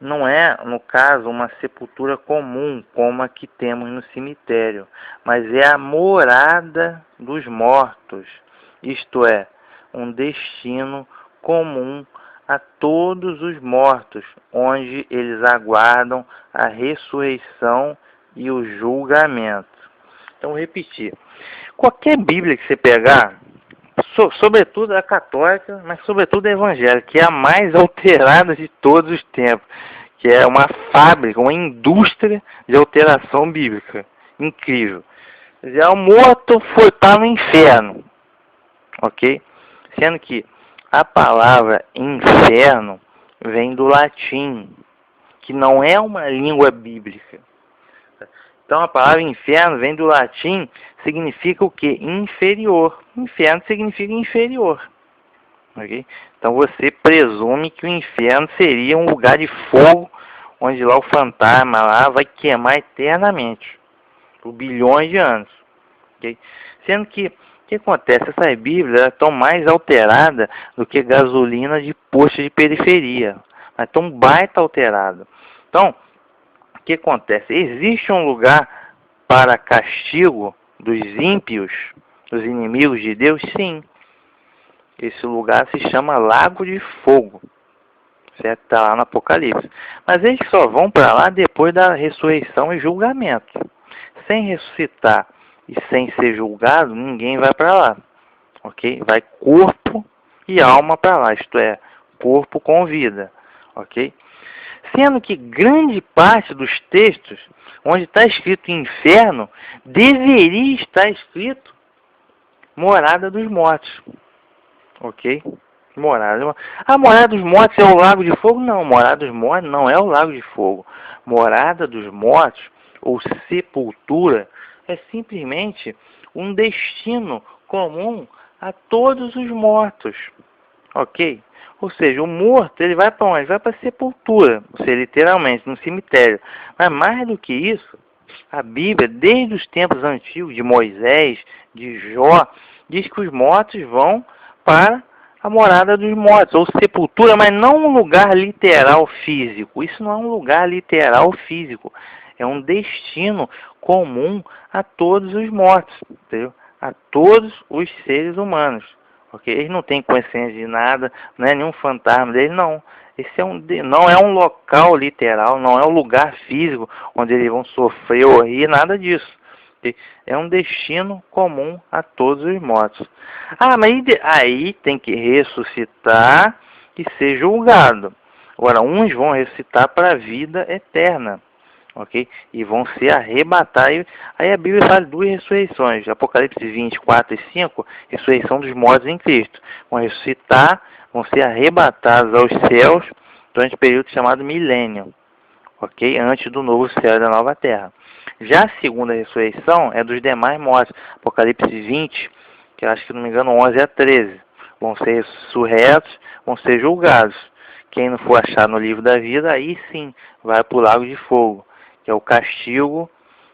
Speaker 1: não é, no caso, uma sepultura comum, como a que temos no cemitério, mas é a morada dos mortos, isto é, um destino comum a todos os mortos, onde eles aguardam a ressurreição e o julgamento. Então, vou repetir. Qualquer Bíblia que você pegar, sobretudo a católica, mas sobretudo a evangélica, que é a mais alterada de todos os tempos, que é uma fábrica, uma indústria de alteração bíblica. Incrível. Já o morto foi para o inferno, ok? Sendo que a palavra inferno vem do latim, que não é uma língua bíblica. Então a palavra inferno vem do latim, significa o quê? Inferior. Inferno significa inferior. Okay? Então você presume que o inferno seria um lugar de fogo, onde lá o fantasma lá vai queimar eternamente, por bilhões de anos. Okay? Sendo que, o que acontece? Essas Bíblias estão mais alteradas do que gasolina de posto de periferia. Mas estão baita alteradas. Então, o que acontece? Existe um lugar para castigo dos ímpios, dos inimigos de Deus? Sim. Esse lugar se chama Lago de Fogo. Certo? Está lá no Apocalipse. Mas eles só vão para lá depois da ressurreição e julgamento. Sem ressuscitar e sem ser julgado, ninguém vai para lá. Ok? Vai corpo e alma para lá. Isto é, corpo com vida. Ok? Sendo que grande parte dos textos, onde está escrito inferno, deveria estar escrito morada dos mortos. Ok? Morada. A morada dos mortos é o lago de fogo? Não, morada dos mortos não é o lago de fogo. Morada dos mortos, ou sepultura, é simplesmente um destino comum a todos os mortos. Ok? Ou seja, o morto, ele vai para onde? Vai para a sepultura, ou seja, literalmente, no cemitério. Mas mais do que isso, a Bíblia, desde os tempos antigos, de Moisés, de Jó, diz que os mortos vão para a morada dos mortos, ou sepultura, mas não um lugar literal físico. Isso não é um lugar literal físico. É um destino comum a todos os mortos, entendeu? A todos os seres humanos. Porque eles não têm consciência de nada, não é nenhum fantasma deles, não. Esse não é um local literal, não é um lugar físico onde eles vão sofrer ou rir, nada disso. É um destino comum a todos os mortos. Ah, mas aí tem que ressuscitar e ser julgado. Agora, uns vão ressuscitar para a vida eterna. Ok? E vão ser arrebatados. Aí a Bíblia fala de duas ressurreições. Apocalipse 24 e 5, ressurreição dos mortos em Cristo. Vão ressuscitar, vão ser arrebatados aos céus durante o período chamado milênio. Ok? Antes do novo céu e da nova terra. Já a segunda ressurreição é dos demais mortos. Apocalipse 20, que eu acho que não me engano 11 a 13. Vão ser ressurretos, vão ser julgados. Quem não for achado no livro da vida, aí sim vai para o lago de fogo, que é o castigo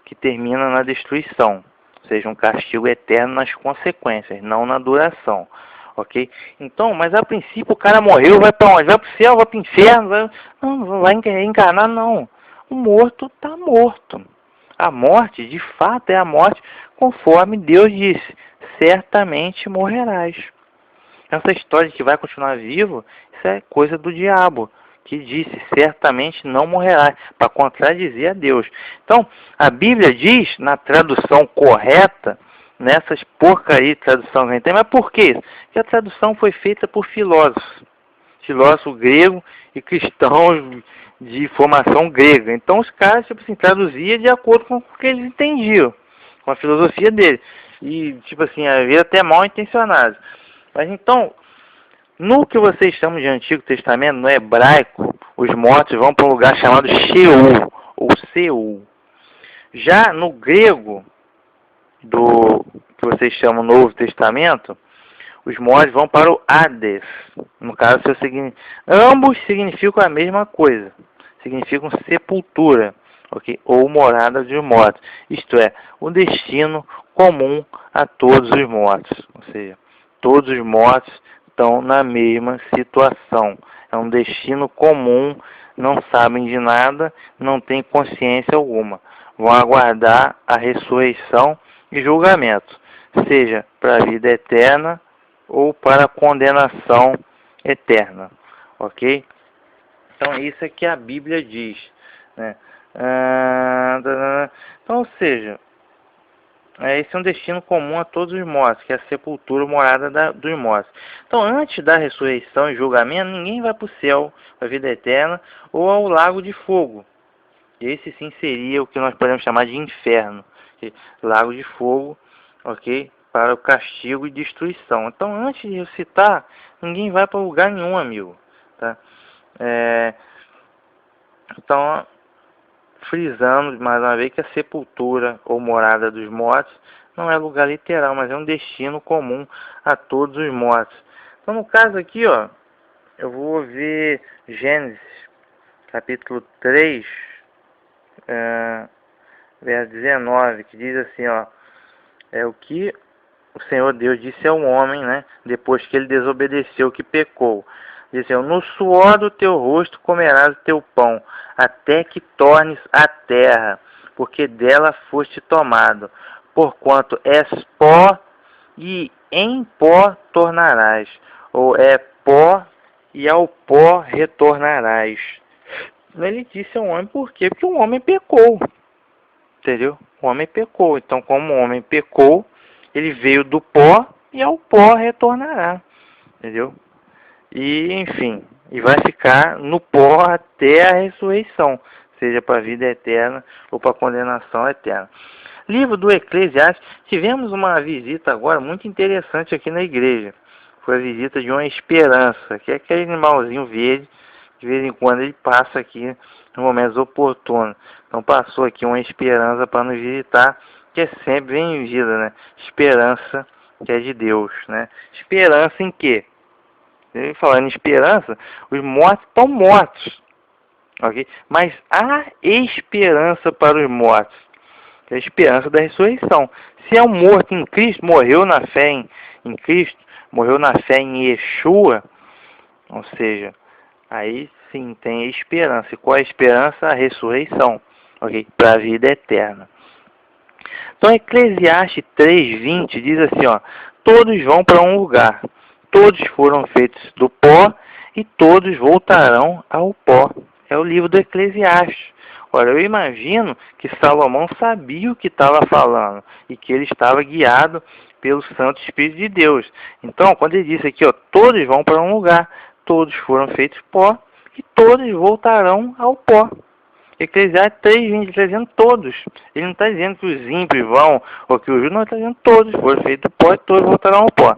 Speaker 1: que termina na destruição, ou seja, um castigo eterno nas consequências, não na duração, ok? Então, mas a princípio o cara morreu, vai para onde? Vai para o céu, vai para o inferno? Não vai reencarnar, não. O morto está morto. A morte, de fato, é a morte conforme Deus disse, certamente morrerás. Essa história de que vai continuar vivo, isso é coisa do diabo, que disse, certamente não morrerá, para contradizer a Deus. Então, a Bíblia diz, na tradução correta, nessas porcaria de tradução que a gente tem, mas por quê? Porque a tradução foi feita por filósofos gregos e cristãos de formação grega. Então, os caras, tipo assim, traduziam de acordo com o que eles entendiam, com a filosofia deles. E, tipo assim, às vezes até mal intencionados. Mas então, no que vocês chamam de Antigo Testamento, no hebraico, os mortos vão para um lugar chamado Sheol, ou Seul. Já no grego, do que vocês chamam Novo Testamento, Os mortos vão para o Hades. No caso, ambos significam a mesma coisa. Significam sepultura, ok? Ou morada dos mortos. Isto é, o destino comum a todos os mortos. Ou seja, todos os mortos estão na mesma situação. É um destino comum, não sabem de nada, não têm consciência alguma. Vão aguardar a ressurreição e julgamento, seja para a vida eterna ou para a condenação eterna, ok? Então isso é que a Bíblia diz, né? Então, ou seja, esse é um destino comum a todos os mortos, que é a sepultura, morada dos mortos. Então, antes da ressurreição e julgamento, ninguém vai para o céu, para a vida eterna, ou ao lago de fogo. Esse sim seria o que nós podemos chamar de inferno, okay? Lago de fogo, ok? Para o castigo e destruição. Então, antes de ressuscitar, ninguém vai para lugar nenhum, amigo, tá? Então, frisando mais uma vez que a sepultura ou morada dos mortos não é lugar literal, mas é um destino comum a todos os mortos. Então, no caso aqui, ó, eu vou ver Gênesis, capítulo 3, verso 19, que diz assim, ó, é o que o Senhor Deus disse ao homem, né, depois que ele desobedeceu, que pecou. Diz assim, no suor do teu rosto comerás o teu pão, até que tornes a terra, porque dela foste tomado, porquanto és pó, e em pó tornarás, ou é pó, e ao pó retornarás. Ele disse ao homem, por quê? Porque o homem pecou, entendeu? O homem pecou, então como o homem pecou, ele veio do pó e ao pó retornará, entendeu? E, enfim, e vai ficar no pó até a ressurreição, seja para a vida eterna ou para a condenação eterna. Livro do Eclesiastes, tivemos uma visita agora muito interessante aqui na igreja. Foi a visita de uma esperança, que é aquele animalzinho verde, de vez em quando ele passa aqui nos momentos oportunos. Então passou aqui uma esperança para nos visitar, que é sempre bem-vinda, né? Esperança que é de Deus, né? Esperança em quê? Falando em esperança, os mortos estão mortos, ok? Mas há esperança para os mortos, que é a esperança da ressurreição. Se é um morto em Cristo, morreu na fé em Cristo, morreu na fé em Yeshua, ou seja, aí sim tem esperança. E qual é a esperança? A ressurreição, ok? Para a vida eterna. Então, Eclesiastes 3:20 diz assim, ó, todos vão para um lugar, todos foram feitos do pó e todos voltarão ao pó. É o livro do Eclesiastes. Olha, eu imagino que Salomão sabia o que estava falando e que ele estava guiado pelo Santo Espírito de Deus. Então, quando ele disse aqui, ó, todos vão para um lugar, todos foram feitos pó e todos voltarão ao pó. Eclesiastes 3:20 está dizendo todos. Ele não está dizendo que os ímpios vão ou que os justos, não, está dizendo todos foram feitos pó e todos voltarão ao pó.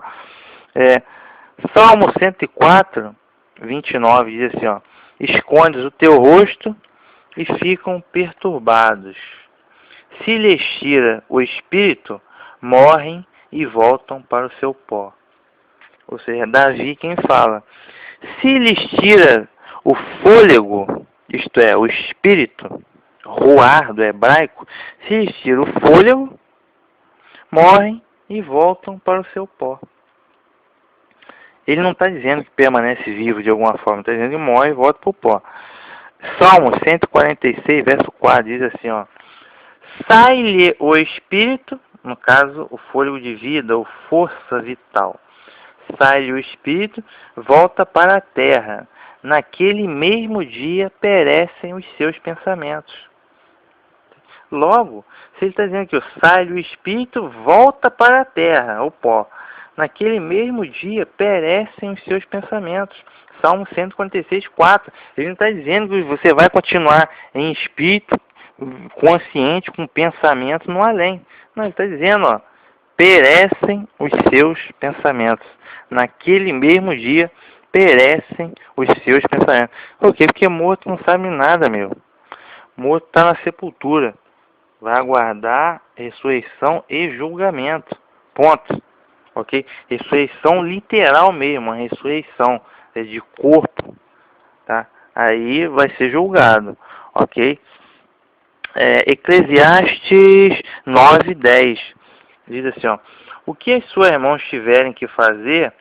Speaker 1: Salmo 104:29 diz assim, ó, escondes o teu rosto e ficam perturbados. Se lhes tira o espírito, morrem e voltam para o seu pó. Ou seja, Davi quem fala. Se lhes tira o fôlego, isto é, o espírito, ruar do hebraico, se lhes tira o fôlego, morrem e voltam para o seu pó. Ele não está dizendo que permanece vivo de alguma forma, está dizendo que morre e volta para o pó. Salmo 146, verso 4, diz assim, ó, sai-lhe o espírito, no caso, o fôlego de vida, ou força vital. Sai-lhe o espírito, volta para a terra. Naquele mesmo dia perecem os seus pensamentos. Logo, se ele está dizendo que sai-lhe o espírito, volta para a terra, o pó. Naquele mesmo dia perecem os seus pensamentos. Salmo 146, 4. Ele não está dizendo que você vai continuar em espírito, consciente, com pensamento no além. Não, ele está dizendo, ó, perecem os seus pensamentos. Naquele mesmo dia perecem os seus pensamentos. Por quê? Porque morto não sabe nada, meu. Morto está na sepultura. Vai aguardar ressurreição e julgamento. Ponto. ok? Ressurreição literal mesmo, uma ressurreição de corpo, tá? Aí vai ser julgado, ok? Eclesiastes 9:10 diz assim, ó: o que as suas mãos tiverem que fazer,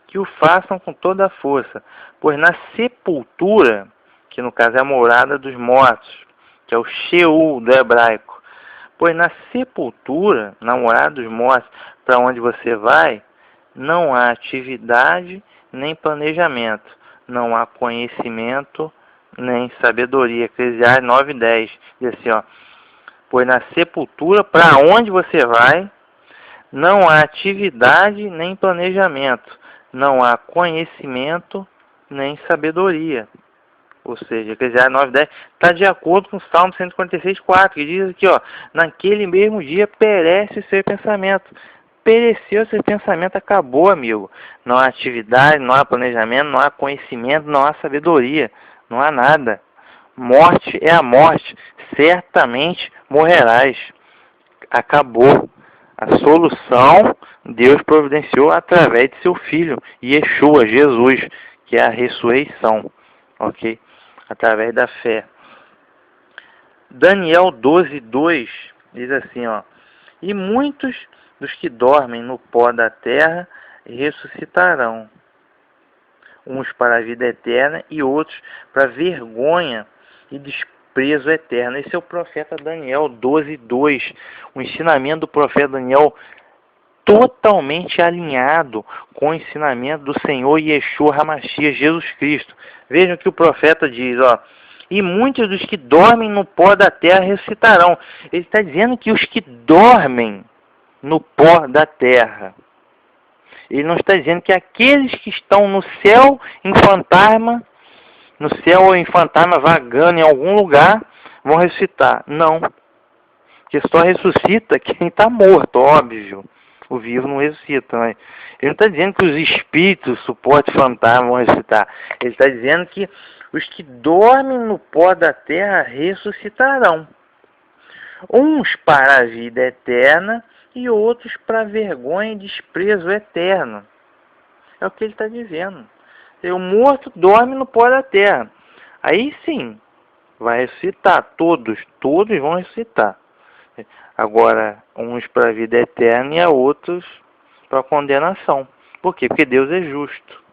Speaker 1: que o façam com toda a força, pois na sepultura, que no caso é a morada dos mortos, que é o Sheol do hebraico, pois na sepultura, na morada dos mortos, para onde você vai, não há atividade nem planejamento, não há conhecimento nem sabedoria. Eclesiastes 9:10 diz assim, ó: pois na sepultura, para onde você vai, não há atividade nem planejamento, não há conhecimento nem sabedoria. Ou seja, Eclesiastes 9:10 está de acordo com o Salmo 146:4, que diz aqui, ó: naquele mesmo dia perece o seu pensamento. Pereceu seu pensamento, acabou, amigo. Não há atividade, não há planejamento, não há conhecimento, não há sabedoria, não há nada. Morte é a morte, certamente morrerás. Acabou. A solução Deus providenciou através de seu Filho, Yeshua, Jesus, que é a ressurreição, ok? Através da fé. Daniel 12:2 diz assim, ó: e muitos dos que dormem no pó da terra ressuscitarão, uns para a vida eterna e outros para vergonha e desprezo eterno. Esse é o profeta Daniel 12:2. O ensinamento do profeta Daniel totalmente alinhado com o ensinamento do Senhor Yeshua HaMashiach, Jesus Cristo. Vejam que o profeta diz, ó: e muitos dos que dormem no pó da terra ressuscitarão. Ele está dizendo que os que dormem no pó da terra. Ele não está dizendo que aqueles que estão no céu em fantasma, no céu ou em fantasma vagando em algum lugar, vão ressuscitar. Não. Porque só ressuscita quem está morto, óbvio. O vivo não ressuscita. Mas ele não está dizendo que os espíritos, suporte fantasma, vão ressuscitar. Ele está dizendo que os que dormem no pó da terra ressuscitarão. Uns para a vida eterna e outros para vergonha e desprezo eterno. É o que ele está dizendo. O morto dorme no pó da terra. Aí sim, vai ressuscitar. Todos vão ressuscitar. Agora, uns para a vida eterna e outros para a condenação. Por quê? Porque Deus é justo.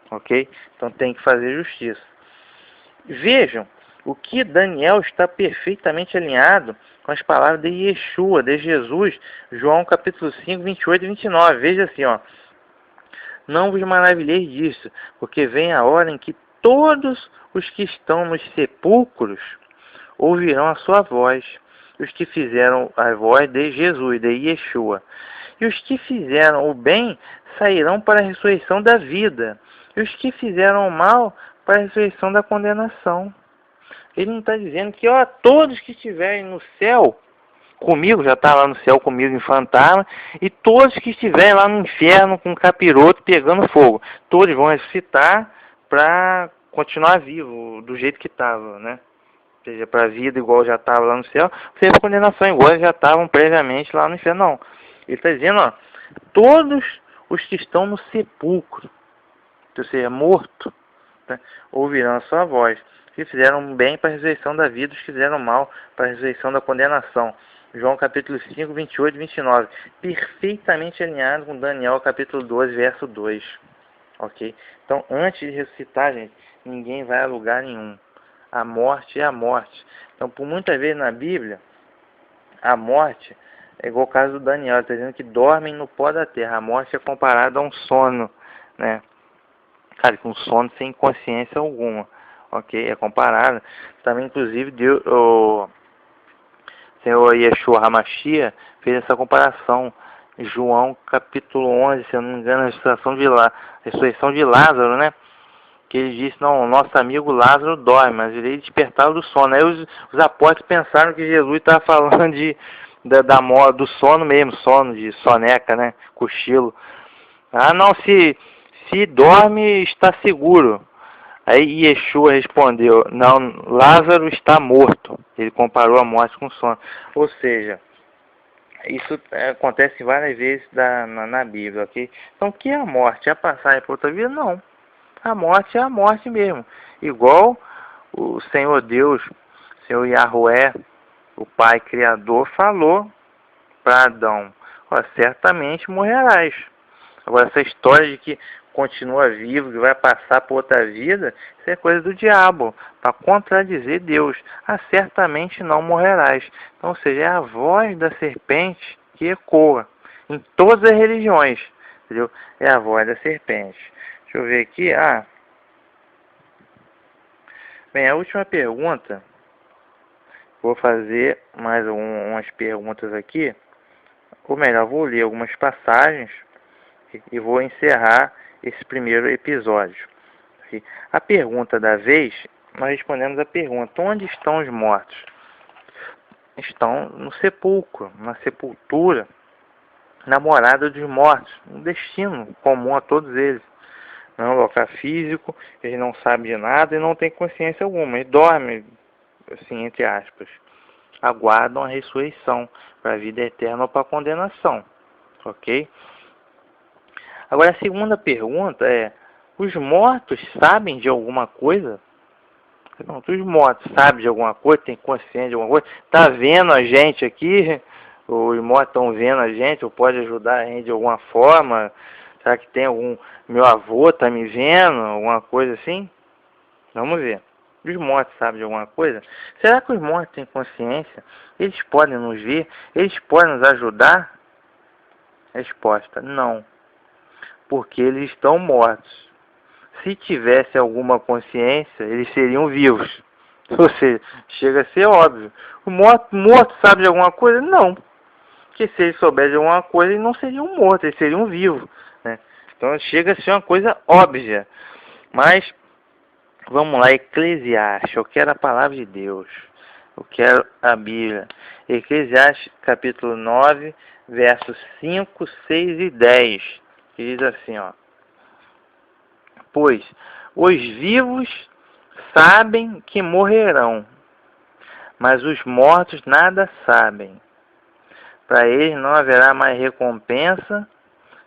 Speaker 1: Ok? Então tem que fazer justiça. Vejam o que Daniel está perfeitamente alinhado com as palavras de Yeshua, de Jesus, João capítulo 5, 28 e 29. Veja assim, ó: não vos maravilheis disso, porque vem a hora em que todos os que estão nos sepulcros ouvirão a sua voz, os que fizeram a voz de Jesus, de Yeshua. E os que fizeram o bem sairão para a ressurreição da vida, e os que fizeram o mal para a ressurreição da condenação. Ele não está dizendo que, ó, todos que estiverem no céu comigo, já está lá no céu comigo em fantasma, e todos que estiverem lá no inferno com capiroto pegando fogo, todos vão ressuscitar para continuar vivo do jeito que estava, né? Ou seja, para a vida igual já estava lá no céu, seja para condenação igual já estavam previamente lá no inferno. Não. Ele está dizendo, ó, todos os que estão no sepulcro, ou seja, morto, né, ouvirão a sua voz. Que fizeram bem para a ressurreição da vida, os que fizeram mal para a ressurreição da condenação. João capítulo 5, 28 e 29. Perfeitamente alinhado com Daniel capítulo 12, verso 2. Ok? Então, antes de ressuscitar, gente, ninguém vai a lugar nenhum. A morte é a morte. Então, por muitas vezes na Bíblia, a morte é igual o caso do Daniel. Ele está dizendo que dormem no pó da terra. A morte é comparada a um sono, né? Cara, com um sono sem consciência alguma. Ok? É comparado. Também, inclusive, Deus, o Senhor Yeshua HaMashiach fez essa comparação. João capítulo 11, se eu não me engano, a ressurreição de Lázaro, né? Que ele disse, não, o nosso amigo Lázaro dorme, mas ele despertava do sono. Aí os apóstolos pensaram que Jesus estava falando do sono mesmo, sono de soneca, né? Cochilo. Ah, não, se dorme, está seguro. Aí Yeshua respondeu, não, Lázaro está morto. Ele comparou a morte com o sono. Ou seja, Isso acontece várias vezes na Bíblia, ok? Então, o que é a morte? É a passagem para outra vida? Não. A morte é a morte mesmo. Igual o Senhor Deus, Senhor Yahweh, o Pai Criador, falou para Adão: ó, certamente morrerás. Agora, essa história de que continua vivo, que vai passar por outra vida, isso é coisa do diabo, para contradizer Deus. Ah, certamente não morrerás. Então, ou seja, é a voz da serpente que ecoa em todas as religiões, entendeu? É a voz da serpente. Deixa eu ver aqui. Bem, a última pergunta, vou fazer mais umas perguntas aqui, ou melhor, vou ler algumas passagens e vou encerrar esse primeiro episódio. A pergunta da vez, nós respondemos a pergunta: onde estão os mortos? Estão no sepulcro, na sepultura, na morada dos mortos, um destino comum a todos eles. Não é um local físico, eles não sabem de nada e não têm consciência alguma, eles dormem, assim, entre aspas, aguardam a ressurreição para a vida eterna ou para a condenação, ok? Agora, a segunda pergunta é: os mortos sabem de alguma coisa? Não, os mortos sabem de alguma coisa, tem consciência de alguma coisa, tá vendo a gente aqui, os mortos estão vendo a gente, ou pode ajudar a gente de alguma forma? Será que tem algum, meu avô tá me vendo, alguma coisa assim? Vamos ver. Os mortos sabem de alguma coisa? Será que os mortos têm consciência? Eles podem nos ver? Eles podem nos ajudar? Resposta: não. Porque eles estão mortos. Se tivesse alguma consciência, eles seriam vivos. Ou seja, chega a ser óbvio. O morto sabe de alguma coisa? Não. Porque se ele soubesse de alguma coisa, eles não seriam mortos, eles seriam vivos, né? Então chega a ser uma coisa óbvia. Mas, vamos lá, Eclesiastes. Eu quero a palavra de Deus. Eu quero a Bíblia. Eclesiastes capítulo 9, versos 5, 6 e 10. Que diz assim, ó: pois os vivos sabem que morrerão, mas os mortos nada sabem. Para eles não haverá mais recompensa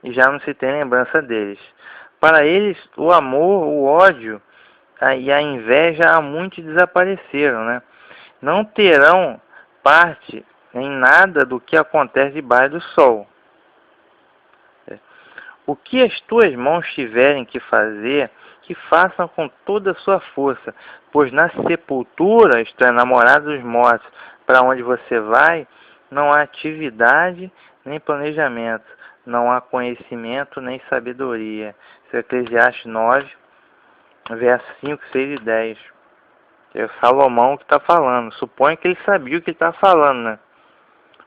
Speaker 1: e já não se tem lembrança deles. Para eles o amor, o ódio e a inveja há muito desapareceram, né? Não terão parte em nada do que acontece debaixo do sol. O que as tuas mãos tiverem que fazer, que façam com toda a sua força, pois na sepultura, isto é, na morada dos mortos, para onde você vai, não há atividade nem planejamento, não há conhecimento nem sabedoria. Isso é Eclesiastes 9, versos 5, 6 e 10. É Salomão que está falando. Suponho que ele sabia o que ele está falando, né?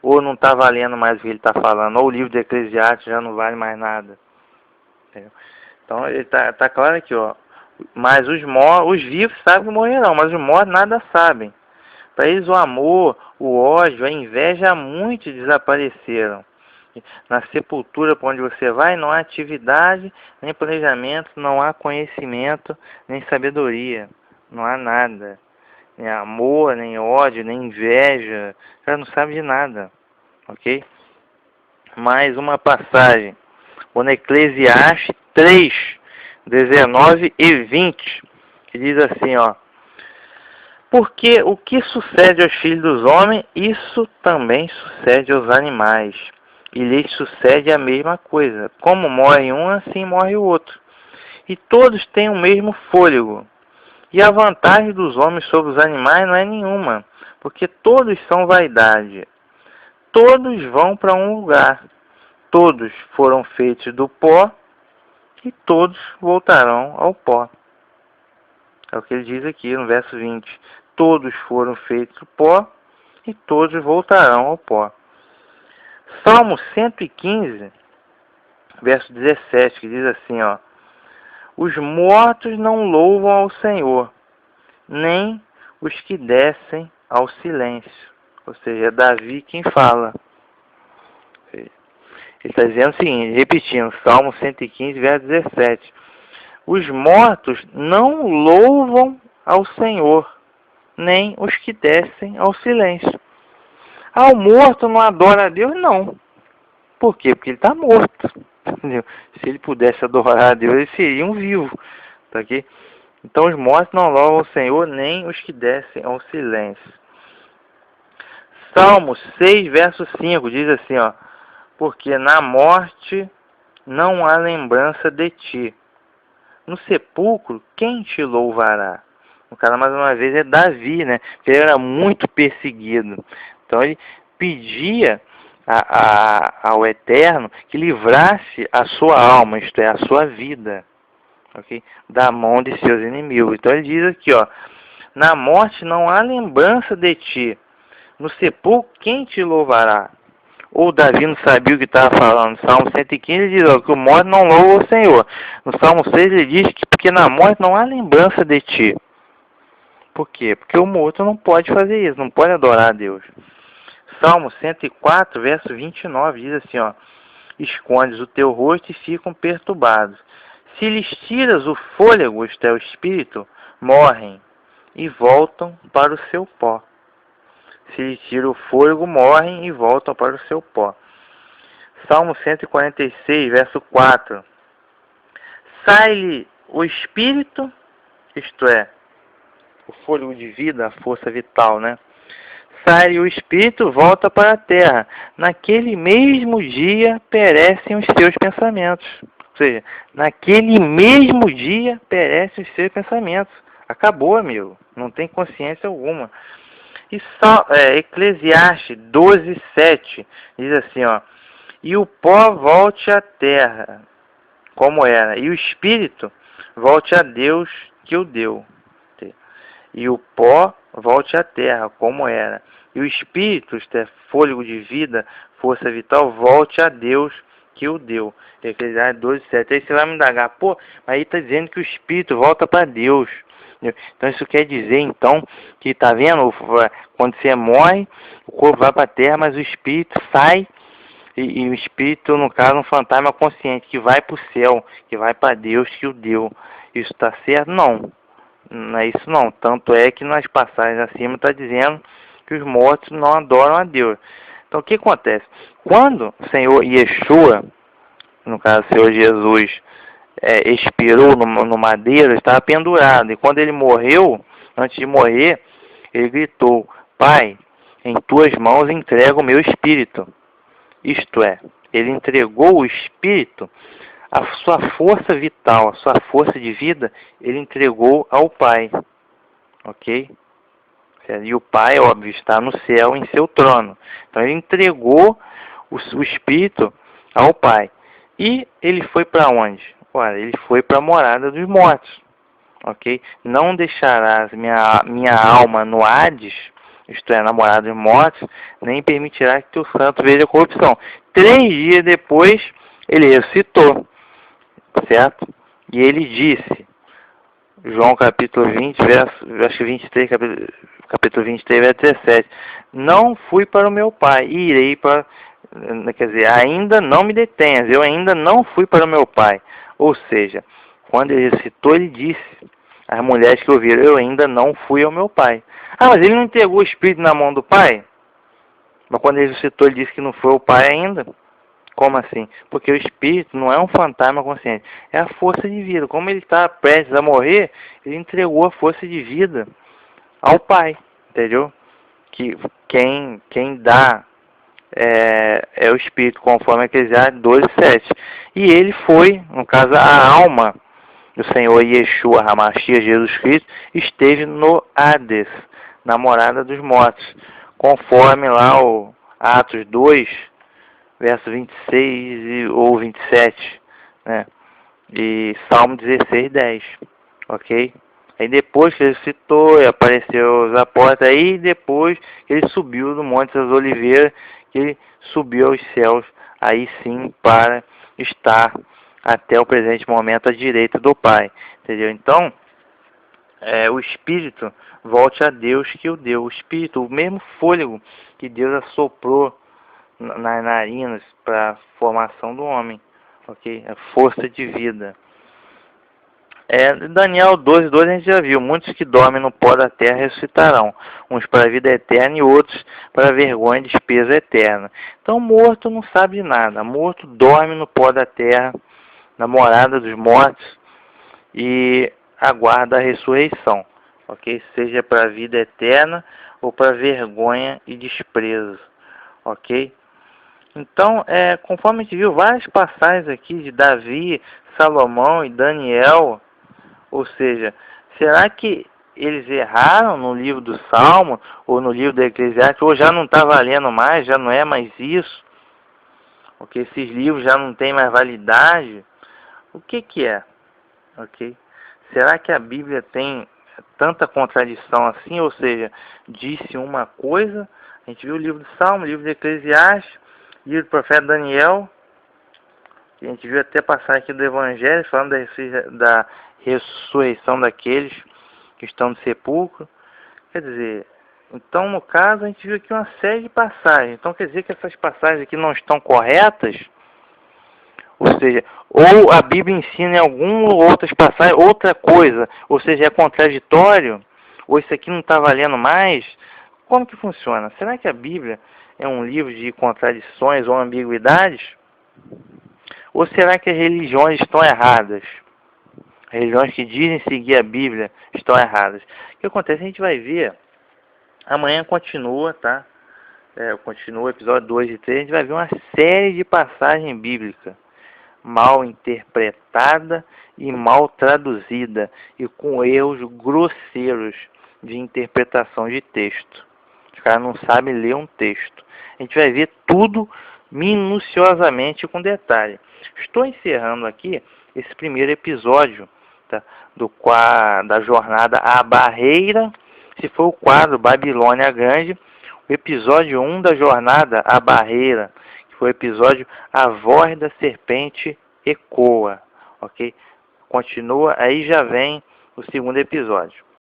Speaker 1: Ou não está valendo mais o que ele está falando, ou o livro de Eclesiastes já não vale mais nada. Então ele tá claro aqui, ó. Mas os vivos sabem que morrerão, mas os mortos nada sabem. Para eles o amor, o ódio, a inveja muito desapareceram. Na sepultura para onde você vai não há atividade, nem planejamento, não há conhecimento, nem sabedoria. Não há nada. Nem amor, nem ódio, nem inveja. O cara não sabe de nada. Ok? Mais uma passagem. No Eclesiastes 3, 19 e 20, que diz assim, ó: porque o que sucede aos filhos dos homens, isso também sucede aos animais, e lhes sucede a mesma coisa. Como morre um, assim morre o outro. E todos têm o mesmo fôlego. E a vantagem dos homens sobre os animais não é nenhuma, porque todos são vaidade. Todos vão para um lugar. Todos foram feitos do pó, e todos voltarão ao pó. É o que ele diz aqui no verso 20. Todos foram feitos do pó, e todos voltarão ao pó. Salmo 115, verso 17, que diz assim, ó: os mortos não louvam ao Senhor, nem os que descem ao silêncio. Ou seja, é Davi quem fala. Ele está dizendo o seguinte, repetindo, Salmo 115, verso 17. Os mortos não louvam ao Senhor, nem os que descem ao silêncio. Ah, o morto não adora a Deus? Não. Por quê? Porque ele está morto. Entendeu? Se ele pudesse adorar a Deus, ele seria um vivo. Tá aqui? Então os mortos não louvam o Senhor, nem os que descem ao silêncio. Salmos 6, verso 5, diz assim, ó. Porque na morte não há lembrança de ti. No sepulcro, quem te louvará? O cara, mais uma vez, é Davi, né? Porque ele era muito perseguido. Então ele pedia ao Eterno que livrasse a sua alma, isto é, a sua vida, ok? Da mão de seus inimigos. Então ele diz aqui, ó. Na morte não há lembrança de ti. No sepulcro, quem te louvará? Ou Davi não sabia o que estava falando. No Salmo 115 ele diz, ó, que o morto não louva o Senhor. No Salmo 6 ele diz que porque na morte não há lembrança de ti. Por quê? Porque o morto não pode fazer isso, não pode adorar a Deus. Salmo 104, verso 29 diz assim, ó. Escondes o teu rosto e ficam perturbados. Se lhes tiras o fôlego, isto é, o espírito, morrem e voltam para o seu pó. Se lhes tira o fôlego, morrem e voltam para o seu pó. Salmo 146, verso 4. Sai-lhe o espírito, isto é, o fôlego de vida, a força vital, né? Sai-lhe o espírito, volta para a terra. Naquele mesmo dia perecem os seus pensamentos. Ou seja, naquele mesmo dia perecem os seus pensamentos. Acabou, amigo. Não tem consciência alguma. E Eclesiastes 12, 7 diz assim, ó. E o pó volte à terra, como era, e o espírito volte a Deus que o deu. E o pó volte à terra, como era, e o espírito, isto é, fôlego de vida, força vital, volte a Deus que o deu. Eclesiastes 12, 7. Aí você vai me indagar, pô, mas aí está dizendo que o espírito volta para Deus. Então isso quer dizer, então, que tá vendo, quando você morre, o corpo vai para a terra, mas o espírito sai. E o espírito, no caso, um fantasma consciente, que vai para o céu, que vai para Deus que o deu. Isso está certo? Não. Não é isso não. Tanto é que nas passagens acima está dizendo que os mortos não adoram a Deus. Então o que acontece? Quando o Senhor Yeshua, no caso o Senhor Jesus, expirou no madeiro, estava pendurado. E quando ele morreu, antes de morrer, ele gritou, Pai, em tuas mãos entrego o meu espírito. Isto é, ele entregou o espírito, a sua força vital, a sua força de vida, ele entregou ao Pai, ok? E o Pai, óbvio, está no céu em seu trono. Então ele entregou o espírito ao Pai. E ele foi para onde? Ora, ele foi para a morada dos mortos, ok? Não deixarás minha alma no Hades, isto é, na morada dos mortos, nem permitirá que teu santo veja corrupção. 3 dias depois, ele ressuscitou, certo? E ele disse, João capítulo 20, verso, acho que 23, capítulo 23, verso 17, não fui para o meu Pai, e irei para, quer dizer, ainda não me detenhas, eu ainda não fui para o meu Pai. Ou seja, quando ele ressuscitou, ele disse às mulheres que ouviram, eu ainda não fui ao meu Pai. Ah, mas ele não entregou o Espírito na mão do Pai? Mas quando ele ressuscitou, ele disse que não foi o Pai ainda? Como assim? Porque o Espírito não é um fantasma consciente, é a força de vida. Como ele está prestes a morrer, ele entregou a força de vida ao Pai, entendeu? Que quem dá é o Espírito, conforme Eclesiastes 12, 7. E ele foi, no caso, a alma do Senhor Yeshua HaMashiach, Jesus Cristo, esteve no Hades, na morada dos mortos, conforme lá o Atos 2, verso 26 ou 27, né? E Salmo 16, 10, ok? Aí depois que ele citou e apareceu os apóstolos, aí depois ele subiu do Monte das Oliveiras, que ele subiu aos céus, aí sim para estar até o presente momento à direita do Pai, entendeu? Então, o Espírito volte a Deus que o deu. O Espírito, o mesmo fôlego que Deus assoprou nas narinas para a formação do homem, ok? A força de vida. Daniel 12:12 a gente já viu, muitos que dormem no pó da terra ressuscitarão, uns para a vida eterna e outros para a vergonha e despesa eterna. Então morto não sabe de nada, morto dorme no pó da terra, na morada dos mortos, e aguarda a ressurreição, ok? Seja para a vida eterna ou para vergonha e desprezo, ok? Então, conforme a gente viu várias passagens aqui de Davi, Salomão e Daniel, ou seja, será que eles erraram no livro do Salmo ou no livro do Eclesiastes, ou já não está valendo mais, já não é mais isso? Ok, esses livros já não têm mais validade? O que é? Ok? Será que a Bíblia tem tanta contradição assim? Ou seja, disse uma coisa, a gente viu o livro do Salmo, o livro do Eclesiastes, o livro do profeta Daniel, a gente viu até passar aqui do Evangelho, falando da ressurreição daqueles que estão no sepulcro. Quer dizer, então no caso a gente viu aqui uma série de passagens. Então quer dizer que essas passagens aqui não estão corretas? Ou seja, ou a Bíblia ensina em alguma outras passagens outra coisa, ou seja, é contraditório, ou isso aqui não está valendo mais. Como que funciona? Será que a Bíblia é um livro de contradições ou ambiguidades? Ou será que as religiões estão erradas? As religiões que dizem seguir a Bíblia estão erradas. O que acontece? A gente vai ver. Amanhã continua, tá? Continua o episódio 2 e 3. A gente vai ver uma série de passagens bíblicas mal interpretada e mal traduzida e com erros grosseiros de interpretação de texto. Os caras não sabem ler um texto. A gente vai ver tudo minuciosamente e com detalhe. Estou encerrando aqui esse primeiro episódio, tá, da jornada à barreira. Se for o quadro Babilônia Grande, o episódio 1 da jornada à barreira, que foi o episódio A Voz da Serpente Ecoa, ok? Continua, aí já vem o segundo episódio.